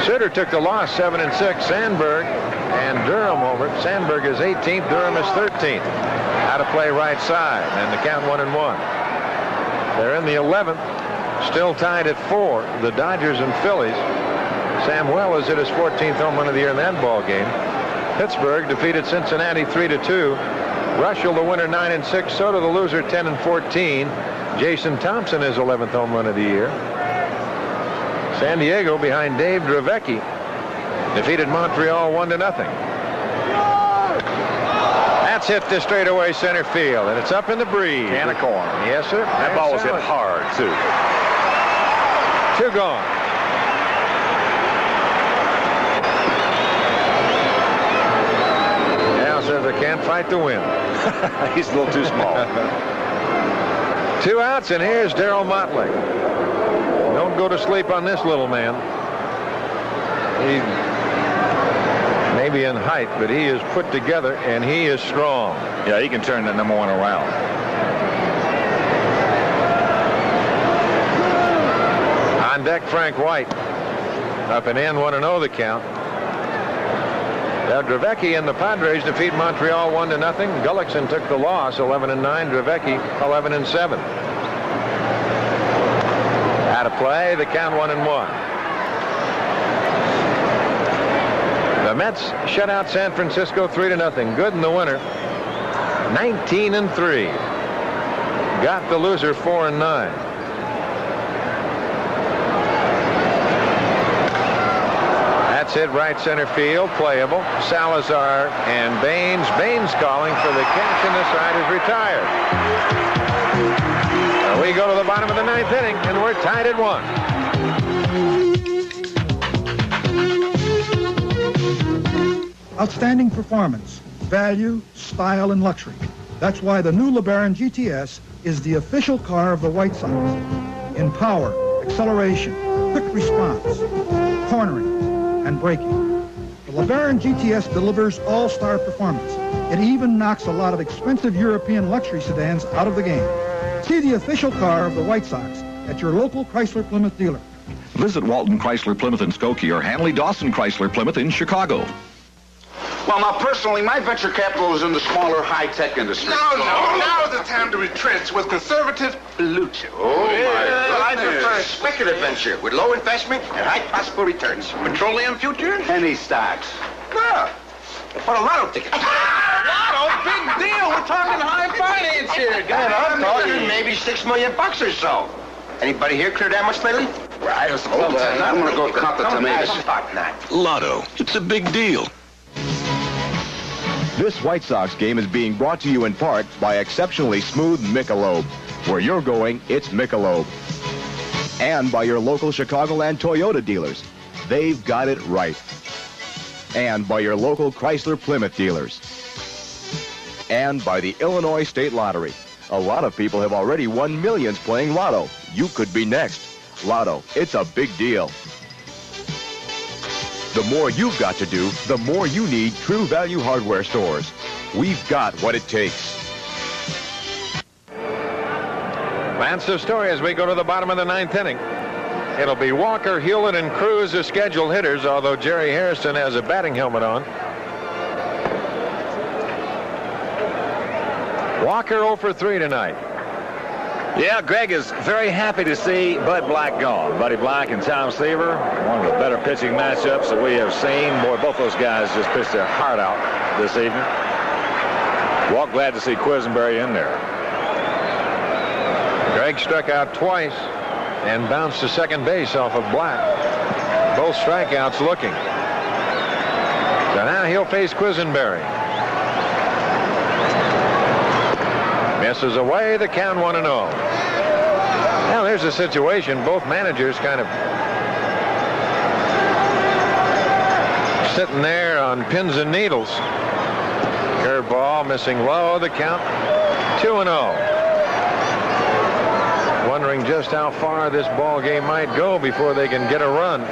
Sutter took the loss, 7-6. Sandberg and Durham over. Sandberg is 18th. Durham is 13th. Out of play right side, and the count 1-1. They're in the 11th, still tied at 4. The Dodgers and Phillies. Samuel is at his 14th home run of the year in that ball game. Pittsburgh defeated Cincinnati 3-2. Russell the winner, 9-6. Soto the loser, 10-14. Jason Thompson is 11th home run of the year. San Diego behind Dave Dravecky defeated Montreal 1-0. That's hit to straightaway center field, and it's up in the breeze. Can of corn. Yes, sir. That ball was hit hard, too. 2 gone. Al says I can't fight to win. He's a little too small. 2 outs, and here's Darryl Motley. Don't go to sleep on this little man. He maybe in height, but he is put together, and he is strong. Yeah, he can turn that number 1 around. On deck, Frank White. Up and in, 1-0 the count. Now, Dravecky and the Padres defeat Montreal 1-0. Gullickson took the loss, 11-9. Dravecky, 11-7. Out of play, the count 1-1. The Mets shut out San Francisco 3-0. Good in the winner, 19-3. Got the loser, 4-9. That's hit right center field, playable. Salazar and Baines. Baines calling for the catch, and the side is retired. We go to the bottom of the 9th inning, and we're tied at 1. Outstanding performance, value, style, and luxury. That's why the new LeBaron GTS is the official car of the White Sox. In power, acceleration, quick response, cornering, and braking. The LeBaron GTS delivers all-star performance. It even knocks a lot of expensive European luxury sedans out of the game. See the official car of the White Sox at your local Chrysler Plymouth dealer. Visit Walton Chrysler Plymouth in Skokie or Hanley Dawson Chrysler Plymouth in Chicago. Well, now, personally, my venture capital is in the smaller high-tech industry. Now is the time to retrench with conservative blue chip. Oh, Well, I my prefer goodness. speculative venture with low investment and high possible returns. Petroleum futures? Penny stocks. No. For a lotto ticket. Lotto? Big deal. We're talking high finance here, guys. And I'm talking maybe $6 million or so. Anybody here clear that much lately? Right. Hold on. I'm going to go count the tomatoes. Lotto. It's a big deal. This White Sox game is being brought to you in part by exceptionally smooth Michelob. Where you're going, it's Michelob. And by your local Chicagoland Toyota dealers. They've got it right. And by your local Chrysler Plymouth dealers. And by the Illinois State Lottery. A lot of people have already won millions playing Lotto. You could be next. Lotto, it's a big deal. The more you've got to do, the more you need True Value Hardware stores. We've got what it takes. That's the story as we go to the bottom of the 9th inning. It'll be Walker, Hewlett, and Cruz as scheduled hitters, although Jerry Hairston has a batting helmet on. Walker 0 for 3 tonight. Yeah, Greg is very happy to see Bud Black gone. Buddy Black and Tom Seaver, one of the better pitching matchups that we have seen. Boy, both those guys just pitched their heart out this evening. Walt glad to see Quisenberry in there. Greg struck out twice and bounced to second base off of Black. Both strikeouts looking. So now he'll face Quisenberry. Misses away, the count 1-0. Now there's a situation. Both managers kind of sitting there on pins and needles. Curveball missing low, the count 2-0. Wondering just how far this ball game might go before they can get a run.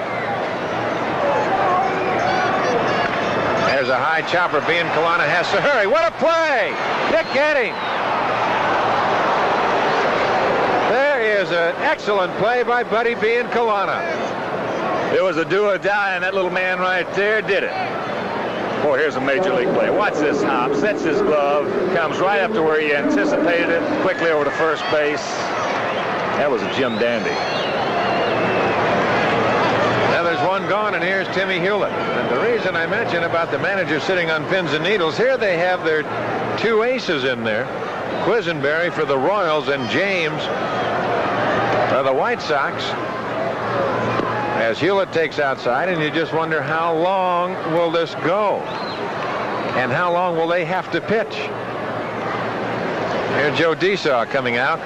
There's a high chopper. Biancalana has to hurry. What a play! Dick Getting. There is an excellent play by Buddy Biancalana. It was a do or die, and that little man right there did it. Boy, here's a major league play. Watch this hop. Sets his glove. Comes right up to where he anticipated it. Quickly over to first base. That was a Jim Dandy. Now there's one gone, and here's Timmy Hewlett. And the reason I mentioned about the manager sitting on pins and needles, here they have their two aces in there. Quisenberry for the Royals and James for the White Sox. As Hewlett takes outside, and you just wonder how long will this go? And how long will they have to pitch? Here's Joe Desaw coming out.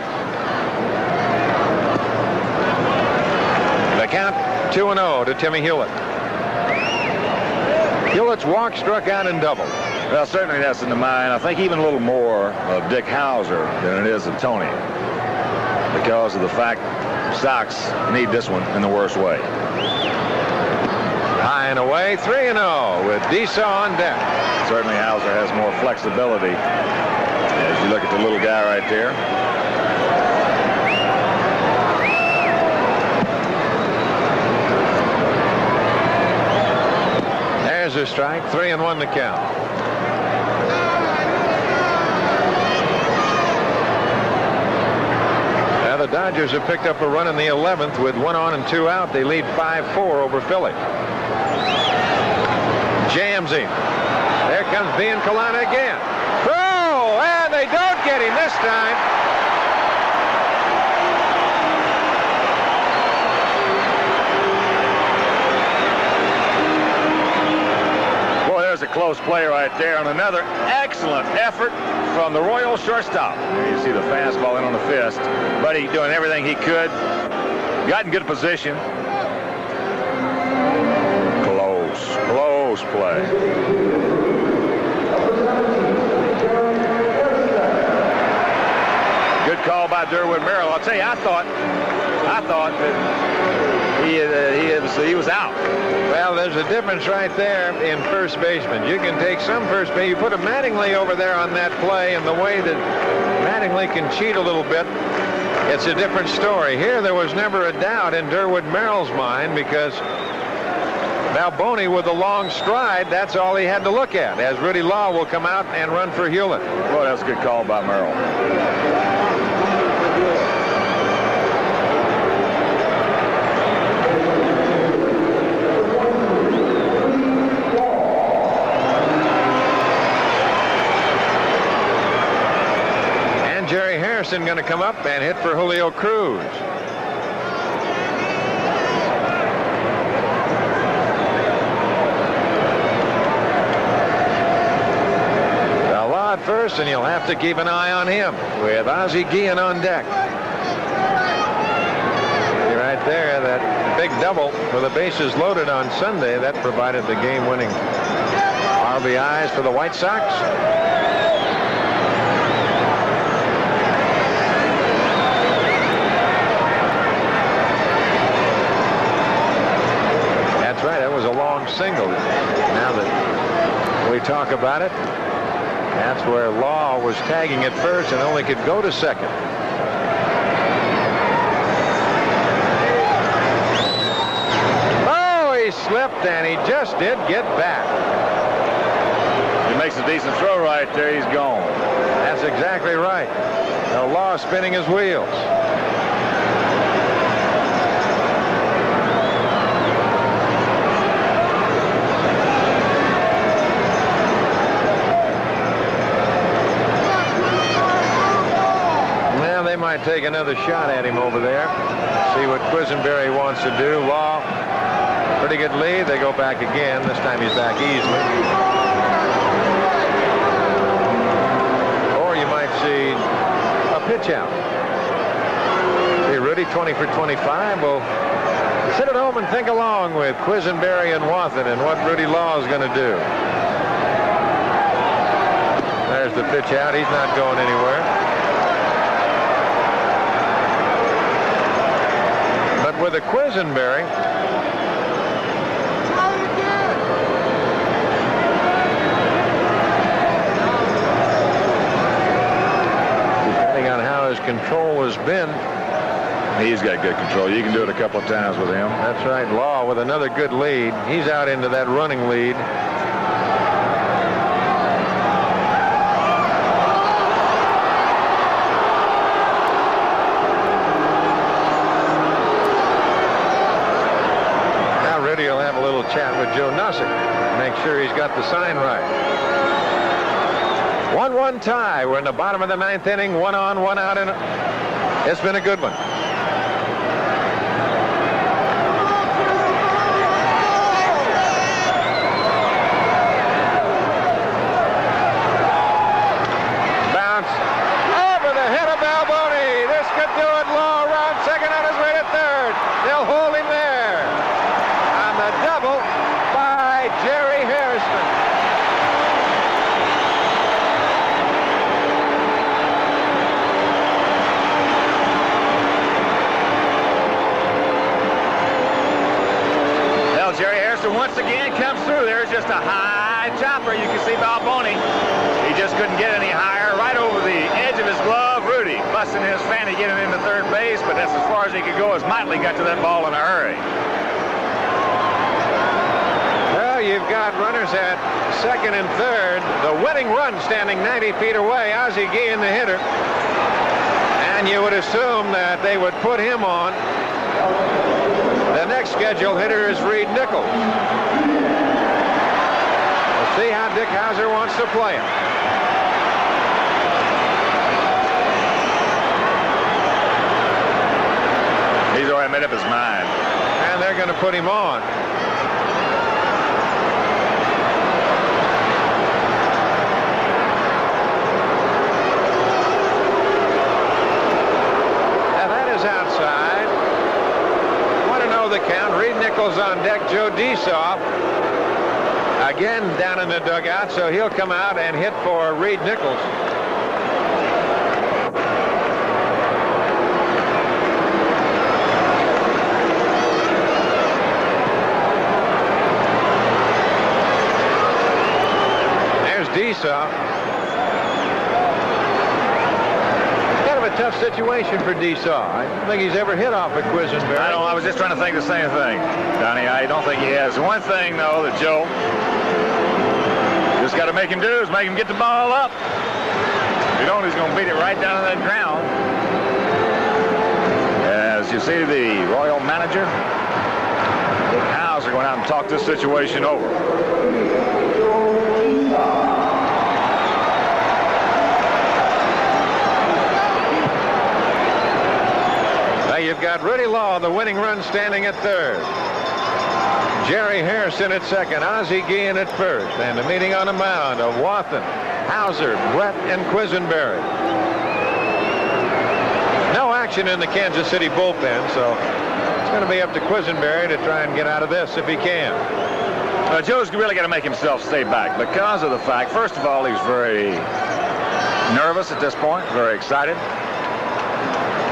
The count 2-0 to Timmy Hewlett. Hewlett's walk, struck out, and doubled. Well, certainly that's in the mind. I think even a little more of Dick Hauser than it is of Tony, because of the fact Sox need this one in the worst way. High and away, 3-0 with Desaw on deck. Certainly Hauser has more flexibility as you look at the little guy right there. There's a strike, 3-1 the count. Now the Dodgers have picked up a run in the 11th with 1 on and 2 out. They lead 5-4 over Philly. Jams him. There comes Biancalana again. Throw! And they don't get him this time. There's a close play right there, and another excellent effort from the Royal shortstop. There you see the fastball in on the fist. Buddy doing everything he could. Got in good position. Close play. Good call by Durwood Merrill. I'll tell you, I thought that he was out. Well, there's a difference right there in first baseman. You can take some first base. You put a Mattingly over there on that play, and the way that Mattingly can cheat a little bit, it's a different story. Here, there was never a doubt in Durwood Merrill's mind, because Balboni with a long stride, that's all he had to look at, as Rudy Law will come out and run for Hewlett. Well, that's a good call by Merrill. Jerry Harrison going to come up and hit for Julio Cruz. Law at first, and you'll have to keep an eye on him with Ozzie Guillen on deck. Right there, that big double for the bases loaded on Sunday, that provided the game-winning RBIs for the White Sox. Right, that was a long single. Now that we talk about it, that's where Law was tagging at first and only could go to second. Oh, he slipped, and he just did get back. He makes a decent throw right there. He's gone. That's exactly right. Now Law spinning his wheels. They might to take another shot at him over there. See what Quisenberry wants to do. Law, pretty good lead. They go back again. This time he's back easily. Or you might see a pitch out. See, Rudy, 20 for 25. Will sit at home and think along with Quisenberry and Wathan and what Rudy Law is going to do. There's the pitch out. He's not going anywhere. But with a Quisenberry, depending on how his control has been, he's got good control. You can do it a couple of times with him. That's right. Law with another good lead. He's out into that running lead. He'll have a little chat with Joe Nussick. Make sure he's got the sign right. 1-1 tie. We're in the bottom of the 9th inning. 1 on, 1 out. And it's been a good one. Bounce over the head of Balboni. This could do it. Law around second on his way to third. They'll hold him there. A double by Jerry Harrison. Well, Jerry Harrison once again comes through. There's just a high chopper. You can see Balboni. He just couldn't get any higher. Right over the edge of his glove. Rudy busting his fanny getting into third base, but that's as far as he could go as Motley got to that ball in a hurry. You've got runners at second and third. The winning run standing 90 feet away. Ozzie Guillen, the hitter. And you would assume that they would put him on. The next scheduled hitter is Reed Nichols. We'll see how Dick Hauser wants to play him. He's already made up his mind. And they're going to put him on. Outside. Want to know the count. Reed Nichols on deck. Joe Desaw again down in the dugout, so he'll come out and hit for Reed Nichols. There's Desaw. Tough situation for Desaw. I don't think he's ever hit off at Quisenberry. I was just trying to think the same thing, Donnie. I don't think he has. One thing, though, that Joe just got to make him do is make him get the ball up. If you don't, he's going to beat it right down to that ground. As you see, the Royal manager, Dick Hauser, going out and talk this situation over. You've got Rudy Law, the winning run, standing at third. Jerry Harrison at second. Ozzie Guillen at first. And the meeting on the mound of Wathan, Hauser, Brett, and Quisenberry. No action in the Kansas City bullpen, so it's going to be up to Quisenberry to try and get out of this if he can. Joe's really got to make himself stay back because of the fact, first of all, he's very nervous at this point, very excited.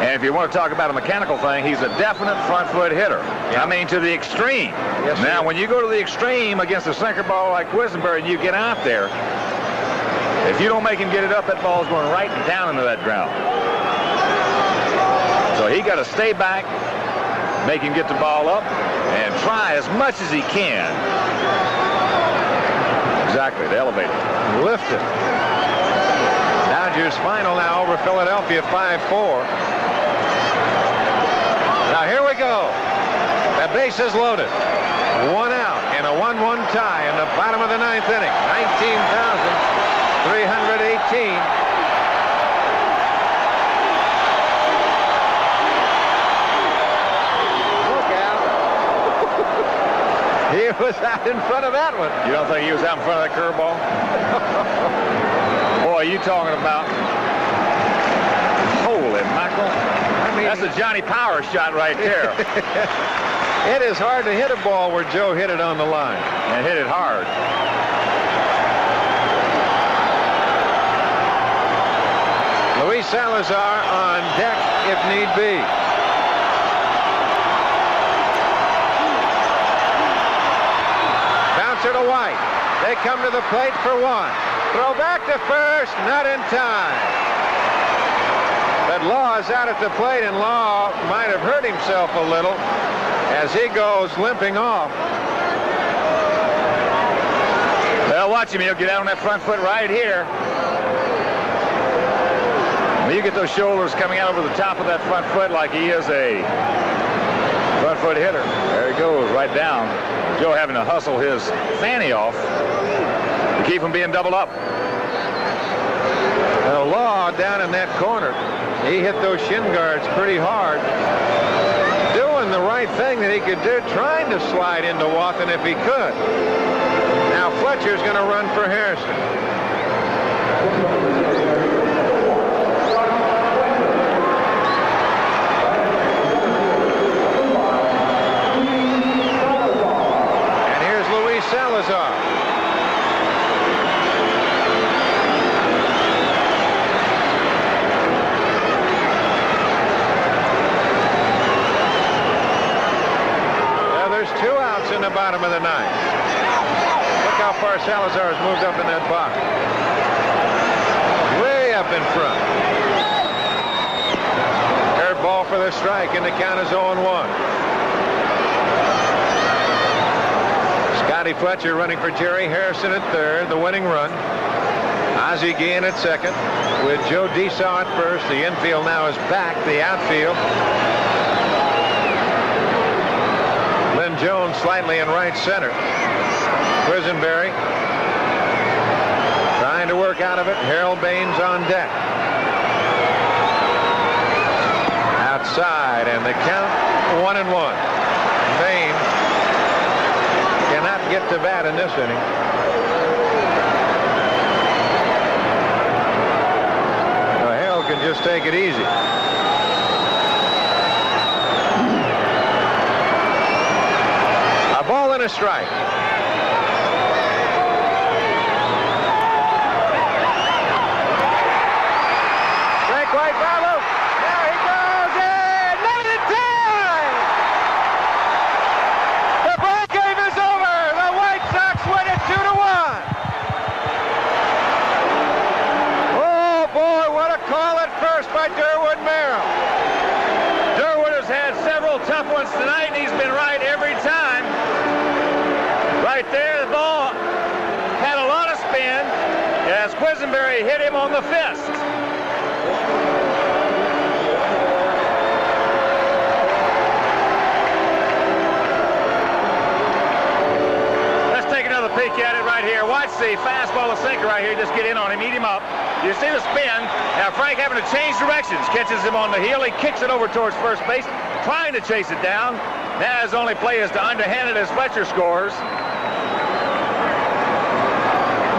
And if you want to talk about a mechanical thing, he's a definite front foot hitter. Yeah. I mean, to the extreme. Yes, now, when you go to the extreme against a sinker ball like Quisenberry and you get out there, if you don't make him get it up, that ball's going right down into that ground. So he got to stay back, make him get the ball up, and try as much as he can. Exactly, the elevator. Lift it. Dodgers final now over Philadelphia 5-4. Now here we go. The base is loaded. 1 out in a 1-1 tie in the bottom of the 9th inning. 19,318. in front of that one. You don't think he was out in front of that curveball? Boy, you talking about... Holy mackerel. I mean, that's a Johnny Power shot right there. It is hard to hit a ball where Joe hit it on the line. And hit it hard. Luis Salazar on deck if need be. Bouncer to White. They come to the plate for one. Throw back to first, not in time. But Law is out at the plate, and Law might have hurt himself a little as he goes limping off. Well, watch him. He'll get out on that front foot right here. When you get those shoulders coming out over the top of that front foot like he is a front foot hitter. There he goes, right down. Joe having to hustle his fanny off to keep him being doubled up. Now, Law down in that corner. He hit those shin guards pretty hard. Doing the right thing that he could do, trying to slide into Wathan if he could. Now Fletcher's going to run for Harrison. And here's Luis Salazar. There's 2 outs in the bottom of the ninth. Look how far Salazar has moved up in that box. Way up in front. Curve ball for the strike, and the count is 0-1. Scotty Fletcher running for Jerry Harrison at third, the winning run. Ozzie Guillen at second, with Joe Desaw at first. The infield now is back, the outfield. Lynn Jones slightly in right center. Quisenberry trying to work out of it. Harold Baines on deck. Outside, and the count 1-1. Baines cannot get to bat in this inning. Now, Harold can just take it easy. Ball and a strike. Frank White follow. There he goes in. Not in time. The ball game is over. The White Sox win it 2-1. Oh boy, what a call at first by Durwood Merrill. Durwood has had several tough ones tonight, and he's been right every time. Right there, the ball had a lot of spin as Quisenberry hit him on the fist. Let's take another peek at it right here. Watch the fastball, the sinker right here. Just get in on him, eat him up. You see the spin. Now Frank having to change directions. Catches him on the heel. He kicks it over towards first base, trying to chase it down. Now his only play is to underhand it as Fletcher scores.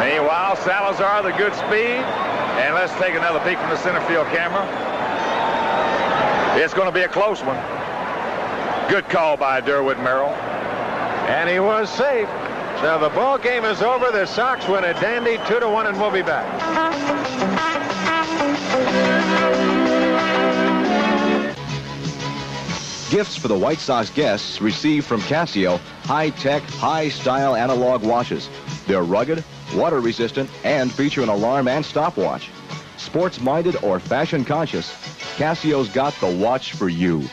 Meanwhile, Salazar, the good speed. And let's take another peek from the center field camera. It's going to be a close one. Good call by Durwood Merrill. And he was safe. So the ball game is over. The Sox win a dandy 2-1, and we'll be back. Gifts for the White Sox guests received from Casio high-tech, high-style analog watches. They're rugged, water-resistant, and feature an alarm and stopwatch. Sports-minded or fashion-conscious, Casio's got the watch for you.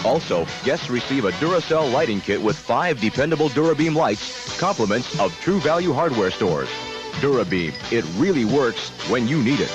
Also, guests receive a Duracell lighting kit with 5 dependable Durabeam lights, compliments of True Value hardware stores. Durabeam, it really works when you need it.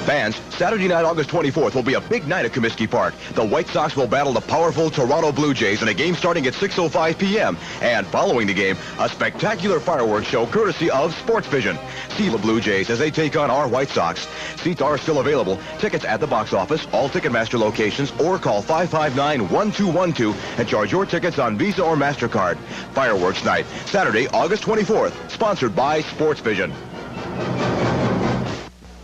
Fans, Saturday night, August 24th will be a big night at Comiskey Park. The White Sox will battle the powerful Toronto Blue Jays in a game starting at 6:05 p.m. And following the game, a spectacular fireworks show courtesy of Sports Vision. See the Blue Jays as they take on our White Sox. Seats are still available. Tickets at the box office, all Ticketmaster locations, or call 559-1212 and charge your tickets on Visa or MasterCard. Fireworks night, Saturday, August 24th, sponsored by Sports Vision.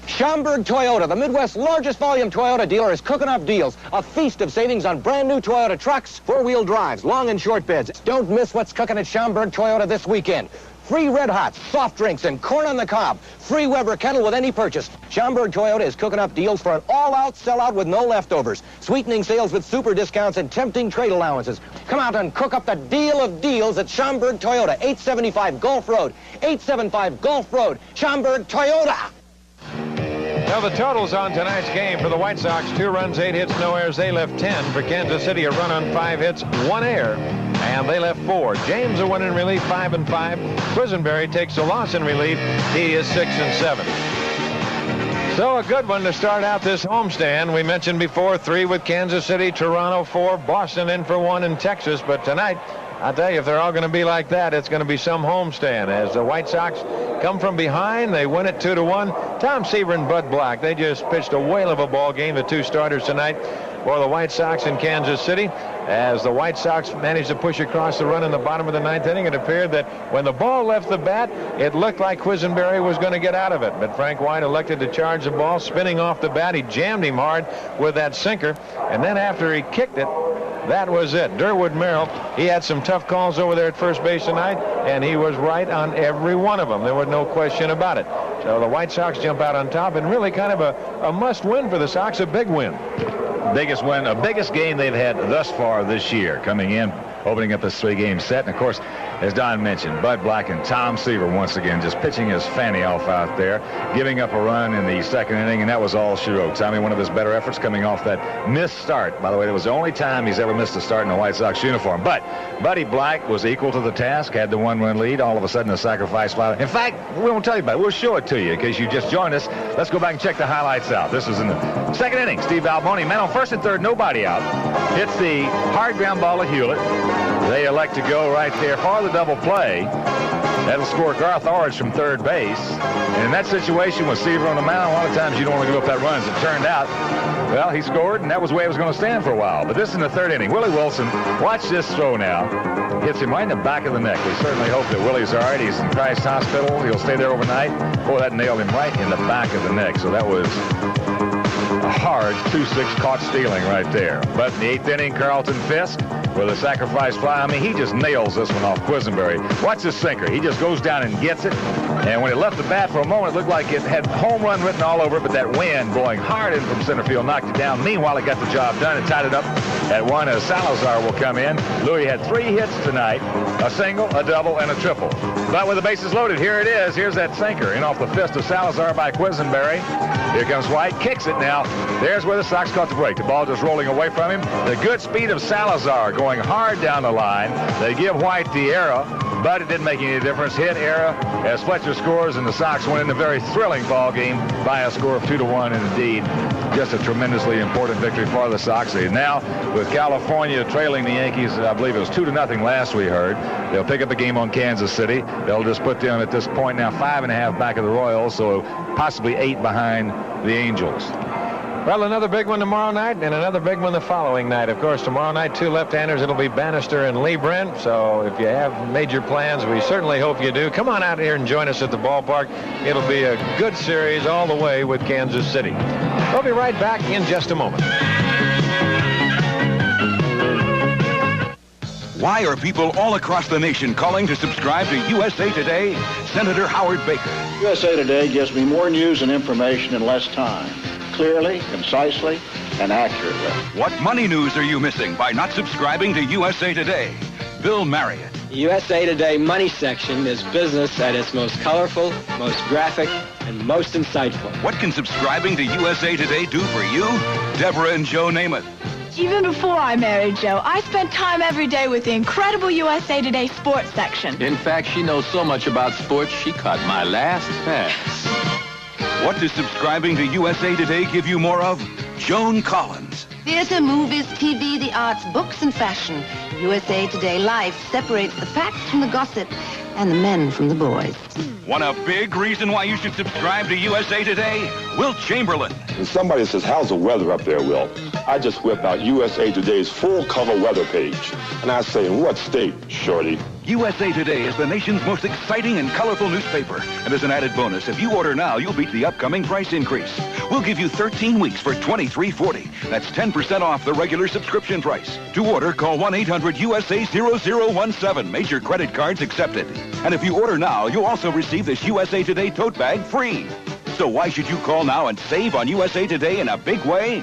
Schaumburg Toyota, the Midwest's largest volume Toyota dealer, is cooking up deals. A feast of savings on brand new Toyota trucks, four-wheel drives, long and short beds. Don't miss what's cooking at Schaumburg Toyota this weekend. Free Red Hots, soft drinks, and corn on the cob. Free Weber kettle with any purchase. Schaumburg Toyota is cooking up deals for an all-out sellout with no leftovers. Sweetening sales with super discounts and tempting trade allowances. Come out and cook up the deal of deals at Schaumburg Toyota, 875 Gulf Road. 875 Gulf Road, Schaumburg Toyota. Now the totals on tonight's game for the White Sox: 2 runs, 8 hits, no errors. They left 10. For Kansas City, a run on 5 hits, 1 error, and they left 4. James a win in relief, 5-5. Quisenberry takes a loss in relief. He is 6-7. So a good one to start out this homestand. We mentioned before 3 with Kansas City, Toronto 4, Boston in for 1 in Texas. But tonight, I'll tell you, if they're all going to be like that, it's going to be some homestand. As the White Sox come from behind, they win it 2-1. Tom Seaver and Bud Black, they just pitched a whale of a ball game, the 2 starters tonight for the White Sox in Kansas City. As the White Sox managed to push across the run in the bottom of the 9th inning, it appeared that when the ball left the bat, it looked like Quisenberry was going to get out of it. But Frank White elected to charge the ball, spinning off the bat. He jammed him hard with that sinker. And then after he kicked it, that was it. Durwood Merrill, he had some tough calls over there at first base tonight, and he was right on every one of them. There was no question about it. So the White Sox jump out on top, and really kind of a must-win for the Sox, a big win. Biggest win, a biggest game they've had thus far this year, coming in, opening up this 3-game set. And of course, as Don mentioned, Bud Black and Tom Seaver once again just pitching his fanny off out there, giving up a run in the 2nd inning, and that was all she wrote. Tommy, one of his better efforts, coming off that missed start. By the way, that was the only time he's ever missed a start in a White Sox uniform. But Buddy Black was equal to the task, had the 1-run lead. All of a sudden, a sacrifice fly. In fact, we won't tell you about it. We'll show it to you in case you just joined us. Let's go back and check the highlights out. This is in the 2nd inning. Steve Alboni, man on 1st and 3rd, nobody out. Hits the hard ground ball to Hewlett. They elect to go right there for the double play. That'll score Garth Orridge from 3rd base. And in that situation with Seaver on the mound, a lot of times you don't want to give up that run. As it turned out, well, he scored, and that was the way it was going to stand for a while. But this is in the 3rd inning. Willie Wilson, watch this throw now. Hits him right in the back of the neck. We certainly hope that Willie's all right. He's in Christ Hospital. He'll stay there overnight. Boy, that nailed him right in the back of the neck. So that was a hard 2-6 caught stealing right there. But in the 8th inning, Carlton Fisk with a sacrifice fly. I mean, he just nails this one off Quisenberry. Watch this sinker. He just goes down and gets it. And when it left the bat for a moment, it looked like it had home run written all over it, but that wind blowing hard in from center field knocked it down. Meanwhile, it got the job done and tied it up at 1 as Salazar will come in. Louis had 3 hits tonight, a single, a double, and a triple. But with the bases loaded, here it is. Here's that sinker in off the fist of Salazar by Quisenberry. Here comes White, kicks it now. There's where the Sox caught the break. The ball just rolling away from him. The good speed of Salazar going hard down the line. They give White the error, but it didn't make any difference. Hit error as Fletcher scores, and the Sox win in a very thrilling ball game by a score of 2-1, and indeed just a tremendously important victory for the Sox. They now, with California trailing the Yankees, I believe it was 2-0 last we heard. They'll pick up a game on Kansas City. They'll just put them at this point now 5.5 back of the Royals, so possibly 8 behind the Angels. Well, another big one tomorrow night and another big one the following night. Of course, tomorrow night, 2 left-handers. It'll be Bannister and Lee Brent. So if you have major plans, we certainly hope you do. Come on out here and join us at the ballpark. It'll be a good series all the way with Kansas City. We'll be right back in just a moment. Why are people all across the nation calling to subscribe to USA Today? Senator Howard Baker. USA Today gives me more news and information in less time. Clearly, concisely, and accurately. What money news are you missing by not subscribing to USA Today? Bill Marriott. The USA Today money section is business at its most colorful, most graphic, and most insightful. What can subscribing to USA Today do for you? Deborah and Joe Namath. Even before I married Joe, I spent time every day with the incredible USA Today sports section. In fact, she knows so much about sports, she caught my last pass. What does subscribing to USA Today give you more of? Joan Collins. Theater, movies, TV, the arts, books, and fashion. USA Today Life separates the facts from the gossip and the men from the boys. Want a big reason why you should subscribe to USA Today? Wilt Chamberlain. When somebody says, how's the weather up there, Will? I just whip out USA Today's full-color weather page. And I say, in what state, shorty? USA Today is the nation's most exciting and colorful newspaper. And as an added bonus, if you order now, you'll beat the upcoming price increase. We'll give you 13 weeks for $23.40. That's 10% off the regular subscription price. To order, call 1-800-USA-0017. Major credit cards accepted. And if you order now, you'll also receive this USA Today tote bag free. So why should you call now and save on USA Today in a big way?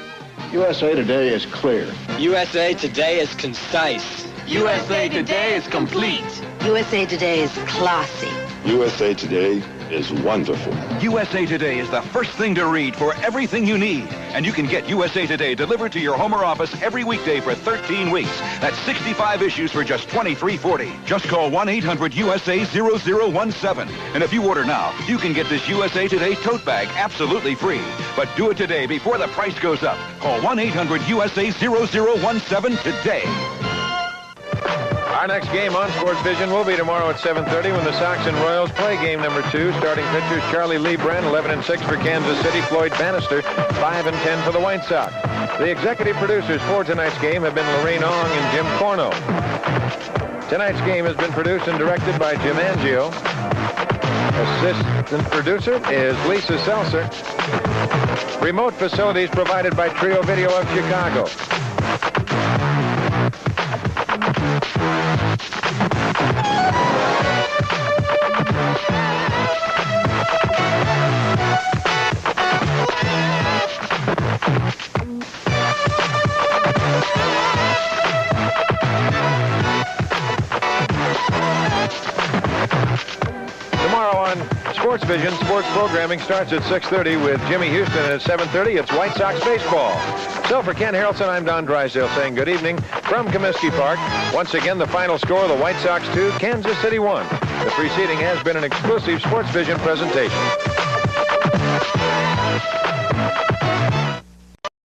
USA Today is clear. USA Today is concise. USA Today is complete. USA Today is classy. USA Today is wonderful. USA Today is the first thing to read for everything you need. And you can get USA Today delivered to your home or office every weekday for 13 weeks. That's 65 issues for just $23.40. Just call 1-800-USA-0017. And if you order now, you can get this USA Today tote bag absolutely free. But do it today before the price goes up. Call 1-800-USA-0017 today. Our next game on Sports Vision will be tomorrow at 7:30 when the Sox and Royals play game number 2. Starting pitchers Charlie Lebrand, 11-6 for Kansas City. Floyd Bannister, 5-10 for the White Sox. The executive producers for tonight's game have been Lorraine Ong and Jim Corno. Tonight's game has been produced and directed by Jim Angio. Assistant producer is Lisa Seltzer. Remote facilities provided by Trio Video of Chicago. Tomorrow on Sports Vision, sports programming starts at 6:30 with Jimmy Houston, and at 7:30 it's White Sox baseball. So for Ken Harrelson, I'm Don Drysdale saying good evening from Comiskey Park. Once again, the final score, the White Sox 2, Kansas City 1. The preceding has been an exclusive Sports Vision presentation.